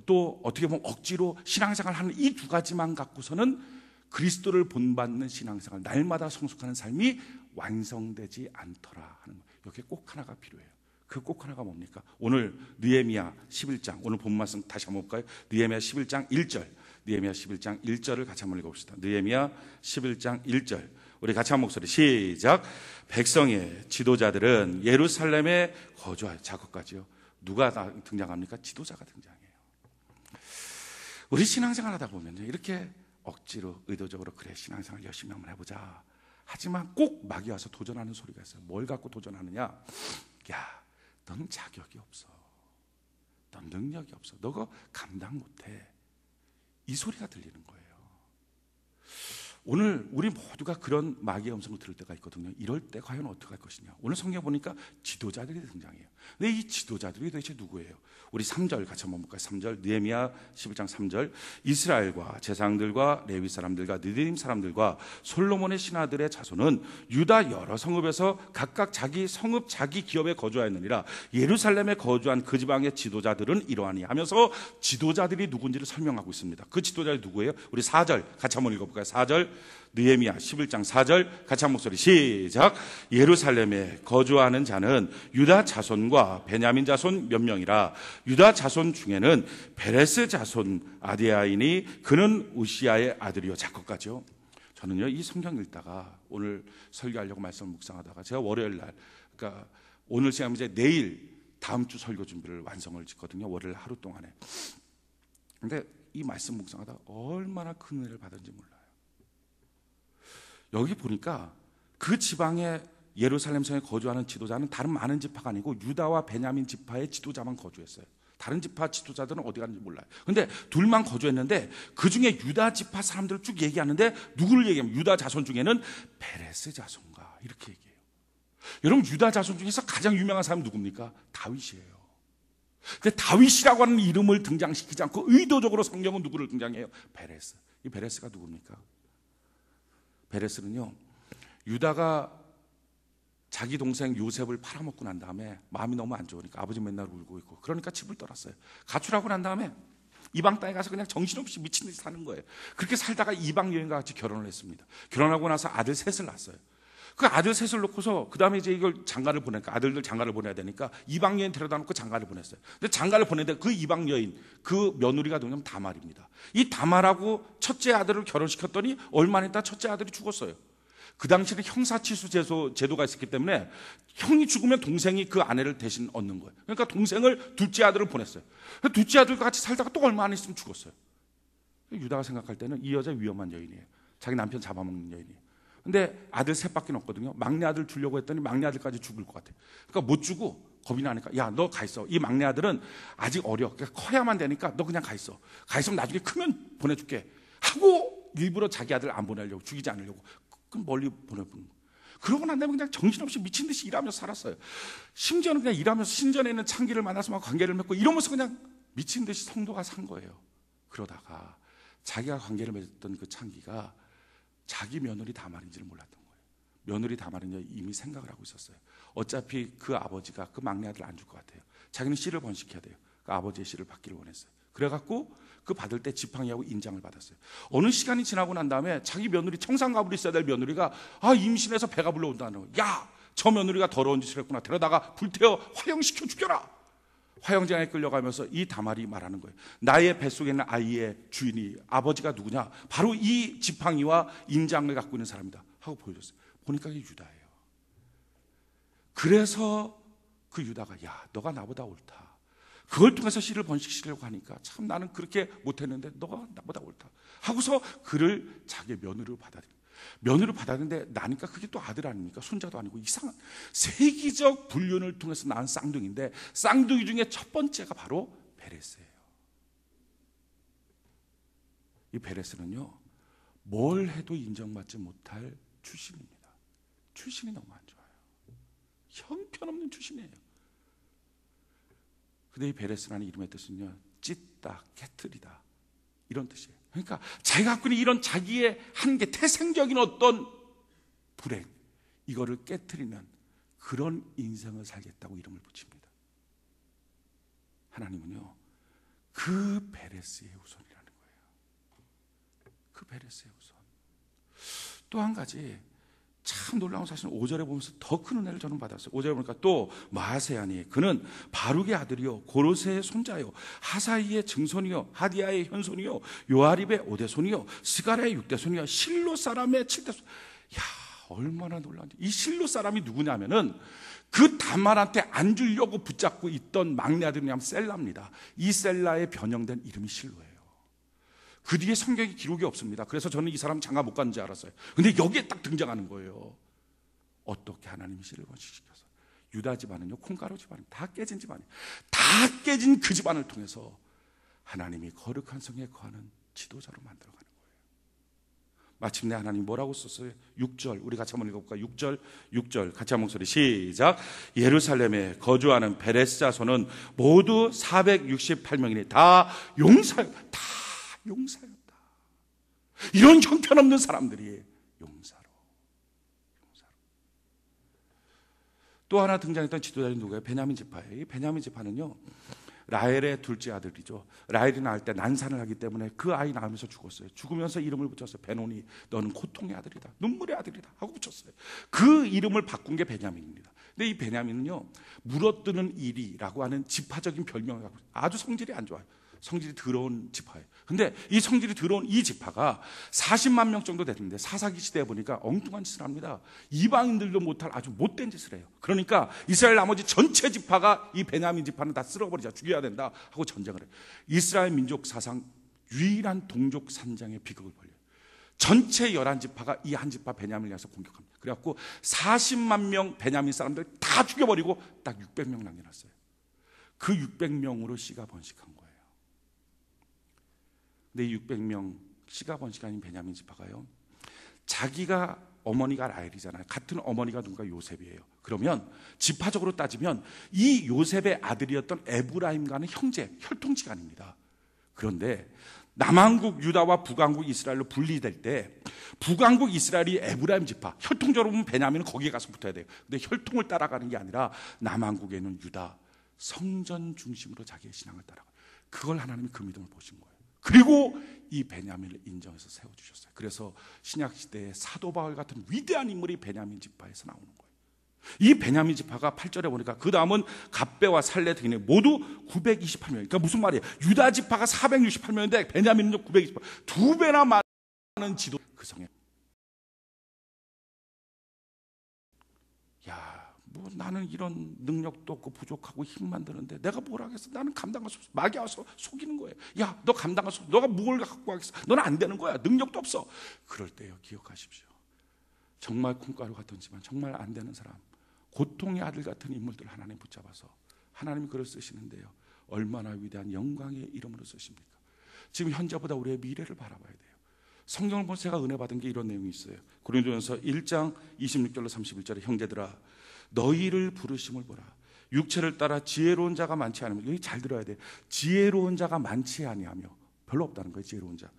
또 어떻게 보면 억지로 신앙생활을 하는 이 두 가지만 갖고서는 그리스도를 본받는 신앙생활, 날마다 성숙하는 삶이 완성되지 않더라 하는 것. 여기에 꼭 하나가 필요해요. 그 꼭 하나가 뭡니까? 오늘 느헤미야 11장, 오늘 본 말씀 다시 한번 볼까요? 느헤미야 11장 1절, 느헤미야 11장 1절을 같이 한번 읽어봅시다. 느헤미야 11장 1절, 우리 같이 한 목소리 시작. 백성의 지도자들은 예루살렘에 거주하여. 작업까지요. 누가 등장합니까? 지도자가 등장해요. 우리 신앙생활 하다 보면 이렇게 억지로 의도적으로 그래 신앙생활 열심히 한번 해보자 하지만 꼭 막이 와서 도전하는 소리가 있어요. 뭘 갖고 도전하느냐? 야, 넌 자격이 없어. 넌 능력이 없어. 너가 감당 못해. 이 소리가 들리는 거예요. 오늘 우리 모두가 그런 마귀의 음성을 들을 때가 있거든요. 이럴 때 과연 어떻게 할 것이냐. 오늘 성경 보니까 지도자들이 등장해요. 근데 이 지도자들이 도대체 누구예요? 우리 3절 같이 한번 볼까요? 3절, 느헤미야 11장 3절. 이스라엘과 제사장들과 레위 사람들과 느디림 사람들과 솔로몬의 신하들의 자손은 유다 여러 성읍에서 각각 자기 성읍 자기 기업에 거주하였느니라. 예루살렘에 거주한 그 지방의 지도자들은 이러하니 하면서 지도자들이 누군지를 설명하고 있습니다. 그 지도자들이 누구예요? 우리 4절 같이 한번 읽어볼까요? 4절 느헤미야 11장 4절 같이 한 목소리 시작. 예루살렘에 거주하는 자는 유다 자손과 베냐민 자손 몇 명이라. 유다 자손 중에는 베레스 자손 아디아이니 그는 우시아의 아들이요. 작곡까지요. 저는요 이 성경 읽다가 오늘 설교하려고 말씀을 묵상하다가 제가 월요일 날, 그러니까 오늘 시간 이제 내일 다음 주 설교 준비를 완성을 짓거든요. 월요일 하루 동안에. 근데 이 말씀 묵상하다가 얼마나 큰 은혜를 받은지 몰라요. 여기 보니까 그 지방에 예루살렘 성에 거주하는 지도자는 다른 많은 지파가 아니고 유다와 베냐민 지파의 지도자만 거주했어요. 다른 지파 지도자들은 어디 갔는지 몰라요. 근데 둘만 거주했는데 그 중에 유다 지파 사람들을 쭉 얘기하는데 누구를 얘기하면 유다 자손 중에는 베레스 자손가 이렇게 얘기해요. 여러분 유다 자손 중에서 가장 유명한 사람이 누굽니까? 다윗이에요. 근데 다윗이라고 하는 이름을 등장시키지 않고 의도적으로 성경은 누구를 등장해요? 베레스. 이 베레스가 누굽니까? 베레스는요 유다가 자기 동생 요셉을 팔아먹고 난 다음에 마음이 너무 안 좋으니까 아버지 맨날 울고 있고 그러니까 집을 떠났어요. 가출하고 난 다음에 이방 땅에 가서 그냥 정신없이 미친 듯이 사는 거예요. 그렇게 살다가 이방 여인과 같이 결혼을 했습니다. 결혼하고 나서 아들 셋을 낳았어요. 그 아들 셋을 놓고서 그 다음에 이제 이걸 장가를 보내니까 아들들 장가를 보내야 되니까 이방 여인 데려다 놓고 장가를 보냈어요. 근데 장가를 보내는데 그 이방 여인 그 며느리가 누구냐면 다말입니다. 이 다말하고 첫째 아들을 결혼시켰더니 얼마 안 있다 첫째 아들이 죽었어요. 그 당시에는 형사치수 제도가 있었기 때문에 형이 죽으면 동생이 그 아내를 대신 얻는 거예요. 그러니까 동생을 둘째 아들을 보냈어요. 둘째 아들과 같이 살다가 또 얼마 안 있으면 죽었어요. 유다가 생각할 때는 이 여자 위험한 여인이에요. 자기 남편 잡아먹는 여인이에요. 근데 아들 셋밖에 없거든요. 막내 아들 주려고 했더니 막내 아들까지 죽을 것 같아요. 그러니까 못 주고 겁이 나니까 야, 너 가 있어. 이 막내 아들은 아직 어려. 그러니까 커야만 되니까 너 그냥 가 있어. 가 있으면 나중에 크면 보내줄게. 하고 일부러 자기 아들 안 보내려고, 죽이지 않으려고 멀리 보내보는 거예요. 그러고 난 다음에 그냥 정신없이 미친 듯이 일하면서 살았어요. 심지어는 그냥 일하면서 신전에 있는 창기를 만나서 막 관계를 맺고 이러면서 그냥 미친 듯이 성도가 산 거예요. 그러다가 자기가 관계를 맺었던 그 창기가 자기 며느리 다말인지를 몰랐던 거예요. 며느리 다말은 이미 생각을 하고 있었어요. 어차피 그 아버지가 그 막내 아들 안 줄 것 같아요. 자기는 씨를 번식해야 돼요. 그 아버지의 씨를 받기를 원했어요. 그래갖고 그 받을 때 지팡이하고 인장을 받았어요. 어느 시간이 지나고 난 다음에 자기 며느리 청산가불이 있어야 될 며느리가 임신해서 배가 불러온다는 거예요. 야, 저 며느리가 더러운 짓을 했구나. 데려다가 불태워 화형시켜 죽여라. 화형장에 끌려가면서 이 다말이 말하는 거예요. 나의 뱃속에 있는 아이의 주인이 아버지가 누구냐? 바로 이 지팡이와 인장을 갖고 있는 사람이다 하고 보여줬어요. 보니까 이게 유다예요. 그래서 그 유다가 야, 너가 나보다 옳다. 그걸 통해서 씨를 번식시키려고 하니까 참 나는 그렇게 못했는데 너가 나보다 옳다 하고서 그를 자기의 며느리로 받아들여요. 며느리로 받았는데 나니까 그게 또 아들 아닙니까? 손자도 아니고 이상한 세기적 불륜을 통해서 낳은 쌍둥이인데 쌍둥이 중에 첫 번째가 바로 베레스예요. 이 베레스는요 뭘 해도 인정받지 못할 출신입니다. 출신이 너무 안 좋아요. 형편없는 출신이에요. 근데 이 베레스라는 이름의 뜻은요 찢다, 깨트리다 이런 뜻이에요. 그러니까 자기가 갖고 있는 이런 자기의 한계, 태생적인 어떤 불행 이거를 깨트리는 그런 인생을 살겠다고 이름을 붙입니다. 하나님은요 그 베레스의 후손이라는 거예요. 그 베레스의 후손. 또 한 가지 참 놀라운 사실은 5절에 보면서 더 큰 은혜를 저는 받았어요. 5절에 보니까 또 마아세아니 그는 바룩의 아들이요 고로세의 손자요 하사이의 증손이요 하디야의 현손이요 요아립의 5대손이요 스가랴의 6대손이요 실로 사람의 7대손. 야, 얼마나 놀라운지. 이 실로 사람이 누구냐면은 그 다말한테 안 주려고 붙잡고 있던 막내 아들이냐면 셀라입니다. 이 셀라의 변형된 이름이 실로예요. 그 뒤에 성경에 기록이 없습니다. 그래서 저는 이 사람 장가 못 갔는지 알았어요. 근데 여기에 딱 등장하는 거예요. 어떻게 하나님이 씨를 번식시켜서 유다 집안은요 콩가루 집안 다 깨진 집안이에요. 다 깨진 그 집안을 통해서 하나님이 거룩한 성에 거하는 지도자로 만들어가는 거예요. 마침내 하나님 뭐라고 썼어요? 6절 우리 같이 한번 읽어볼까요? 6절 같이 한 목소리 시작. 예루살렘에 거주하는 베레스 자손은 모두 468명이니 다 용사였다. 이런 형편없는 사람들이 용사로. 또 하나 등장했던 지도자는 누구예요? 베냐민 지파예요. 이 베냐민 지파는요 라헬의 둘째 아들이죠. 라헬이 낳을 때 난산을 하기 때문에 그 아이 낳으면서 죽었어요. 죽으면서 이름을 붙였어요. 베노니, 너는 고통의 아들이다, 눈물의 아들이다 하고 붙였어요. 그 이름을 바꾼 게 베냐민입니다. 근데 이 베냐민은요, 물어뜯는 이리라고 하는 지파적인 별명을 갖고 아주 성질이 안 좋아요. 성질이 더러운 지파예요. 근데 이 성질이 더러운 이 지파가 40만 명 정도 됐는데 사사기 시대에 보니까 엉뚱한 짓을 합니다. 이방인들도 못할 아주 못된 짓을 해요. 그러니까 이스라엘 나머지 전체 지파가 이 베냐민 지파는 다 쓸어버리자, 죽여야 된다 하고 전쟁을 해요. 이스라엘 민족 사상 유일한 동족 산장의 비극을 벌여요. 전체 11지파가 이 한 지파 베냐민을 향해서 공격합니다. 그래갖고 40만 명 베냐민 사람들 다 죽여버리고 딱 600명 남겨놨어요. 그 600명으로 씨가 번식한 거예요. 근데 이 600명 씨가 번식한 베냐민 지파가요, 자기가 어머니가 라헬이잖아요. 같은 어머니가 누군가 요셉이에요. 그러면 지파적으로 따지면 이 요셉의 아들이었던 에브라임과는 형제, 혈통지간입니다. 그런데 남한국 유다와 북한국 이스라엘로 분리될 때 북한국 이스라엘이 에브라임 지파, 혈통적으로 보면 베냐민은 거기에 가서 붙어야 돼요. 근데 혈통을 따라가는 게 아니라 남한국에는 유다, 성전 중심으로 자기의 신앙을 따라가요. 그걸 하나님이 그 믿음을 보신 거예요. 그리고 이 베냐민을 인정해서 세워주셨어요. 그래서 신약시대의 사도 바울 같은 위대한 인물이 베냐민 지파에서 나오는 거예요. 이 베냐민 지파가 8절에 보니까 그 다음은 갑배와 살레 등이 모두 928명. 그러니까 무슨 말이에요? 유다 지파가 468명인데 베냐민은 928명. 두 배나 많은 지도 그 성에. 야, 뭐 나는 이런 능력도 없고 부족하고 힘만 드는데 내가 뭘 하겠어? 나는 감당할 수 없어. 마귀 와서 속이는 거예요. 야, 너 감당할 수 없어. 너가 뭘 갖고 하겠어? 너는 안 되는 거야. 능력도 없어. 그럴 때요, 기억하십시오. 정말 콩가루 같던지만 정말 안 되는 사람, 고통의 아들 같은 인물들 하나님 붙잡아서 하나님이 그를 쓰시는데요, 얼마나 위대한 영광의 이름으로 쓰십니까? 지금 현재보다 우리의 미래를 바라봐야 돼요. 성경을 보면 제가 은혜 받은 게 이런 내용이 있어요. 고린도전서 1장 26절로 31절에 형제들아 너희를 부르심을 보라. 육체를 따라 지혜로운 자가 많지 않으며, 여기 잘 들어야 돼요. 지혜로운 자가 많지 아니하며, 별로 없다는 거예요. 지혜로운 자.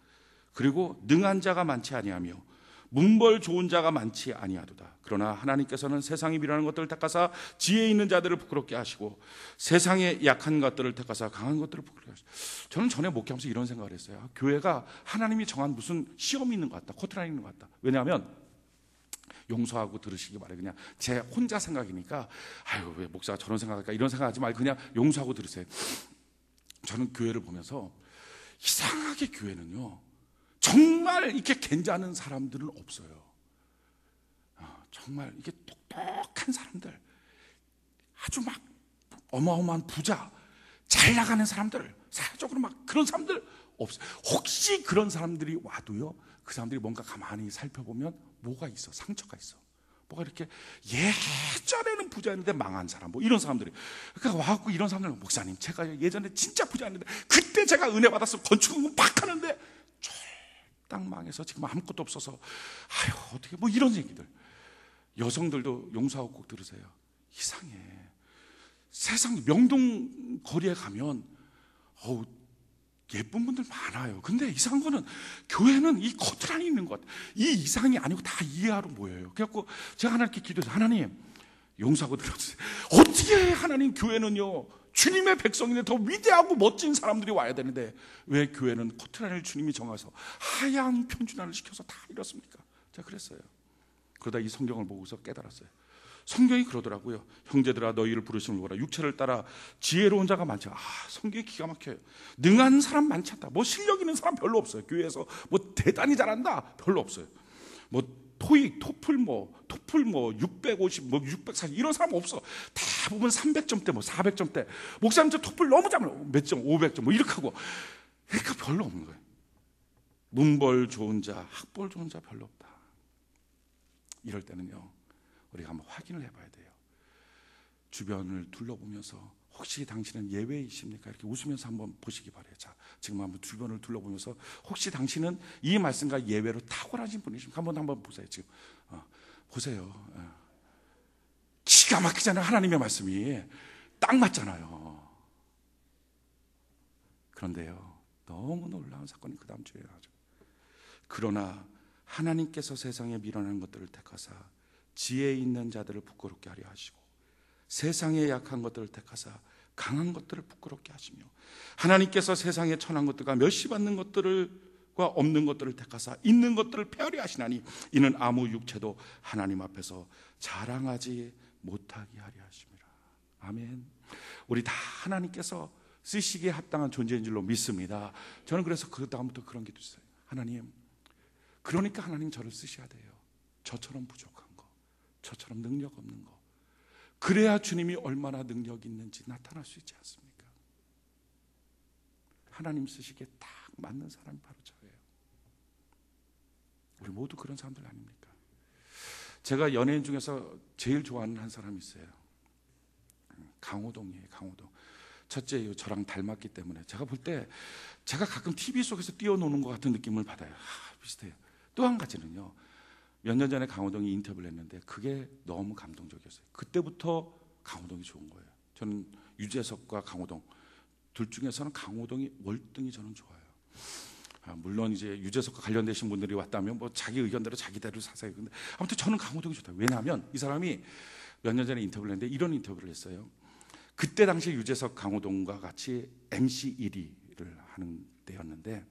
그리고 능한 자가 많지 아니하며 문벌 좋은 자가 많지 아니하도다. 그러나 하나님께서는 세상이 미련한 것들을 택하사 지혜 있는 자들을 부끄럽게 하시고 세상의 약한 것들을 택하사 강한 것들을 부끄럽게 하시고. 저는 전에 목회하면서 이런 생각을 했어요. 교회가 하나님이 정한 무슨 시험이 있는 것 같다, 커트라인이 있는 것 같다. 왜냐하면 용서하고 들으시기 바래요. 그냥 제 혼자 생각이니까 아유 왜 목사가 저런 생각할까 이런 생각하지 말고 그냥 용서하고 들으세요. 저는 교회를 보면서 이상하게 교회는요, 정말 이렇게 괜찮은 사람들은 없어요. 정말 이게 똑똑한 사람들, 아주 막 어마어마한 부자, 잘 나가는 사람들, 사회적으로 막 그런 사람들 없어요. 혹시 그런 사람들이 와도요, 그 사람들이 뭔가 가만히 살펴보면 뭐가 있어, 상처가 있어. 뭐가 이렇게 예전에는 부자였는데 망한 사람, 뭐 이런 사람들이. 그러니까 와갖고 이런 사람들, 목사님 제가 예전에 진짜 부자였는데 그때 제가 은혜 받았어 건축은 막 하는데 딱 망해서 지금 아무것도 없어서 아유 어떻게, 뭐 이런 얘기들. 여성들도 용서하고 꼭 들으세요. 이상해. 세상 명동 거리에 가면 예쁜 분들 많아요. 근데 이상한 거는 교회는 이 커트라인이 있는 것 같아요. 이 이상이 아니고 다 이해하러 모여요. 그래갖고 제가 하나님께 기도해서 하나님 용서하고 들어주세요. 어떻게 하나님, 교회는요 주님의 백성인데 더 위대하고 멋진 사람들이 와야 되는데 왜 교회는 커트라인을 주님이 정해서 하얀 편준화를 시켜서 다 이렇습니까? 제가 그랬어요. 그러다 이 성경을 보고서 깨달았어요. 성경이 그러더라고요. 형제들아 너희를 부르심을 보라. 육체를 따라 지혜로운 자가 많지. 성경이 기가 막혀요. 능한 사람 많지 않다. 뭐 실력 있는 사람 별로 없어요. 교회에서 뭐 대단히 잘한다 별로 없어요. 뭐 토익, 토플 650, 640 이런 사람 없어. 대부분 300점대, 400점대. 목사님 저 토플 너무 잘해. 몇 점, 500점 뭐 이렇게 하고. 그러니까 별로 없는 거예요. 문벌 좋은 자, 학벌 좋은 자 별로 없다. 이럴 때는요, 우리가 한번 확인을 해봐야 돼요. 주변을 둘러보면서 혹시 당신은 예외이십니까? 이렇게 웃으면서 한번 보시기 바래요. 자, 지금 한번 주변을 둘러보면서 혹시 당신은 이 말씀과 예외로 탁월하신 분이십니까? 한번 보세요. 지금 보세요. 기가 막히잖아요. 하나님의 말씀이 딱 맞잖아요. 그런데요, 너무 놀라운 사건이 그 다음 주에 나죠. 그러나 하나님께서 세상에 미련한 것들을 택하사 지혜 있는 자들을 부끄럽게 하려 하시고 세상에 약한 것들을 택하사 강한 것들을 부끄럽게 하시며 하나님께서 세상에 천한 것들과 멸시받는 것들과 없는 것들을 택하사 있는 것들을 폐하려 하시나니 이는 아무 육체도 하나님 앞에서 자랑하지 못하게 하려 하심이라. 아멘. 우리 다 하나님께서 쓰시기에 합당한 존재인 줄로 믿습니다. 저는 그래서 그 다음부터 그런 게 있어요. 하나님, 그러니까 하나님 저를 쓰셔야 돼요. 저처럼 부족한 거, 저처럼 능력 없는 거. 그래야 주님이 얼마나 능력이 있는지 나타날 수 있지 않습니까? 하나님 쓰시기에 딱 맞는 사람이 바로 저예요. 우리 모두 그런 사람들 아닙니까? 제가 연예인 중에서 제일 좋아하는 한 사람이 있어요. 강호동이에요. 강호동. 첫째, 저랑 닮았기 때문에 제가 볼 때 제가 가끔 TV 속에서 뛰어노는 것 같은 느낌을 받아요. 비슷해요. 또 한 가지는요, 몇 년 전에 강호동이 인터뷰를 했는데 그게 너무 감동적이었어요. 그때부터 강호동이 좋은 거예요. 저는 유재석과 강호동 둘 중에서는 강호동이 월등히 저는 좋아요. 물론 이제 유재석과 관련되신 분들이 왔다면 뭐 자기 의견대로 자기대로 사세요. 근데 아무튼 저는 강호동이 좋다. 왜냐하면 이 사람이 몇 년 전에 인터뷰를 했는데 이런 인터뷰를 했어요. 그때 당시 유재석, 강호동과 같이 MC 1위를 하는 때였는데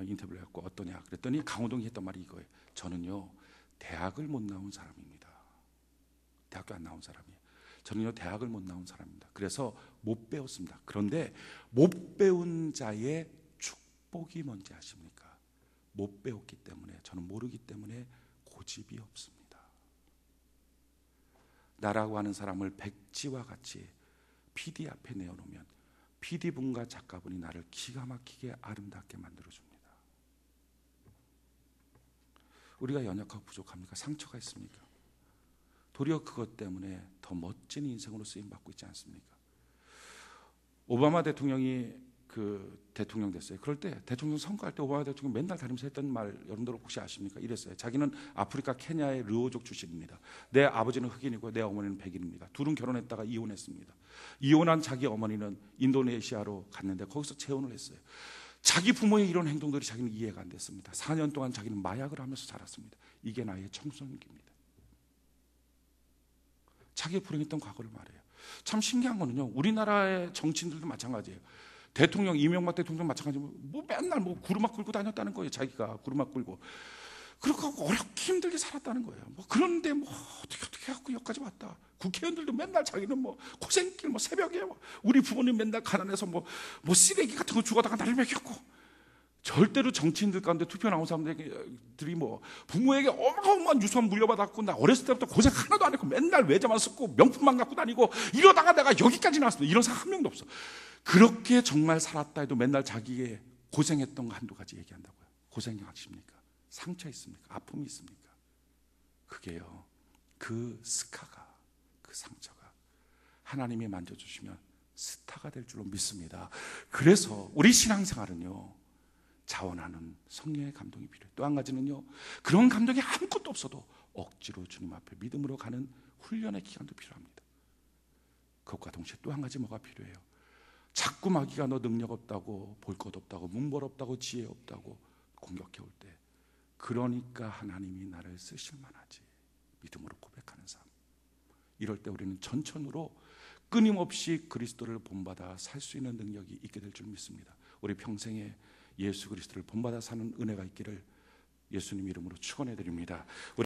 인터뷰를 했고 어떠냐 그랬더니 강호동이 했던 말이 이거예요. 저는요 대학을 못 나온 사람입니다. 대학교 안 나온 사람이에요. 저는요 대학을 못 나온 사람입니다. 그래서 못 배웠습니다. 그런데 못 배운 자의 축복이 뭔지 아십니까? 못 배웠기 때문에, 저는 모르기 때문에 고집이 없습니다. 나라고 하는 사람을 백지와 같이 PD 앞에 내어놓으면 PD분과 작가분이 나를 기가 막히게 아름답게 만들어줍니다. 우리가 연약하고 부족합니까? 상처가 있습니까? 도리어 그것 때문에 더 멋진 인생으로 쓰임받고 있지 않습니까? 오바마 대통령이 대통령 됐어요. 그럴 때 대통령 선거할 때 오바마 대통령 맨날 다니면서 했던 말 여러분들 혹시 아십니까? 이랬어요. 자기는 아프리카 케냐의 르오족 출신입니다. 내 아버지는 흑인이고 내 어머니는 백인입니다. 둘은 결혼했다가 이혼했습니다. 이혼한 자기 어머니는 인도네시아로 갔는데 거기서 재혼을 했어요. 자기 부모의 이런 행동들이 자기는 이해가 안 됐습니다. 4년 동안 자기는 마약을 하면서 자랐습니다. 이게 나의 청소년기입니다. 자기의 불행했던 과거를 말해요. 참 신기한 거는요, 우리나라의 정치인들도 마찬가지예요. 대통령, 이명박 대통령 마찬가지로 맨날 구르막 끌고 다녔다는 거예요. 자기가 구르막 끌고. 그렇고 어렵게 힘들게 살았다는 거예요. 그런데 어떻게 해갖고 여기까지 왔다. 국회의원들도 맨날 자기는 고생길 새벽에 우리 부모님 맨날 가난해서 쓰레기 같은 거 주워다가 나를 먹였고, 절대로 정치인들 가운데 투표 나온 사람들이 부모에게 어마어마한 유산 물려받았고 나 어렸을 때부터 고생 하나도 안 했고 맨날 외자만 쓰고 명품만 갖고 다니고 이러다가 내가 여기까지 나왔습니다. 이런 사람 한 명도 없어. 그렇게 정말 살았다 해도 맨날 자기의 고생했던 거 한두 가지 얘기한다고요. 고생하십니까? 상처 있습니까? 아픔이 있습니까? 그게요, 그 스카가, 그 상처가 하나님이 만져주시면 스타가 될 줄로 믿습니다. 그래서 우리 신앙생활은요, 자원하는 성령의 감동이 필요해요. 또 한 가지는요, 그런 감동이 아무것도 없어도 억지로 주님 앞에 믿음으로 가는 훈련의 기간도 필요합니다. 그것과 동시에 또 한 가지 뭐가 필요해요? 자꾸 마귀가 너 능력 없다고, 볼 것 없다고, 문벌 없다고, 지혜 없다고 공격해 올 때, 그러니까 하나님이 나를 쓰실 만하지, 믿음으로 고백하는 삶. 이럴 때 우리는 전천후로 끊임없이 그리스도를 본받아 살 수 있는 능력이 있게 될 줄 믿습니다. 우리 평생에 예수 그리스도를 본받아 사는 은혜가 있기를 예수님 이름으로 축원해 드립니다.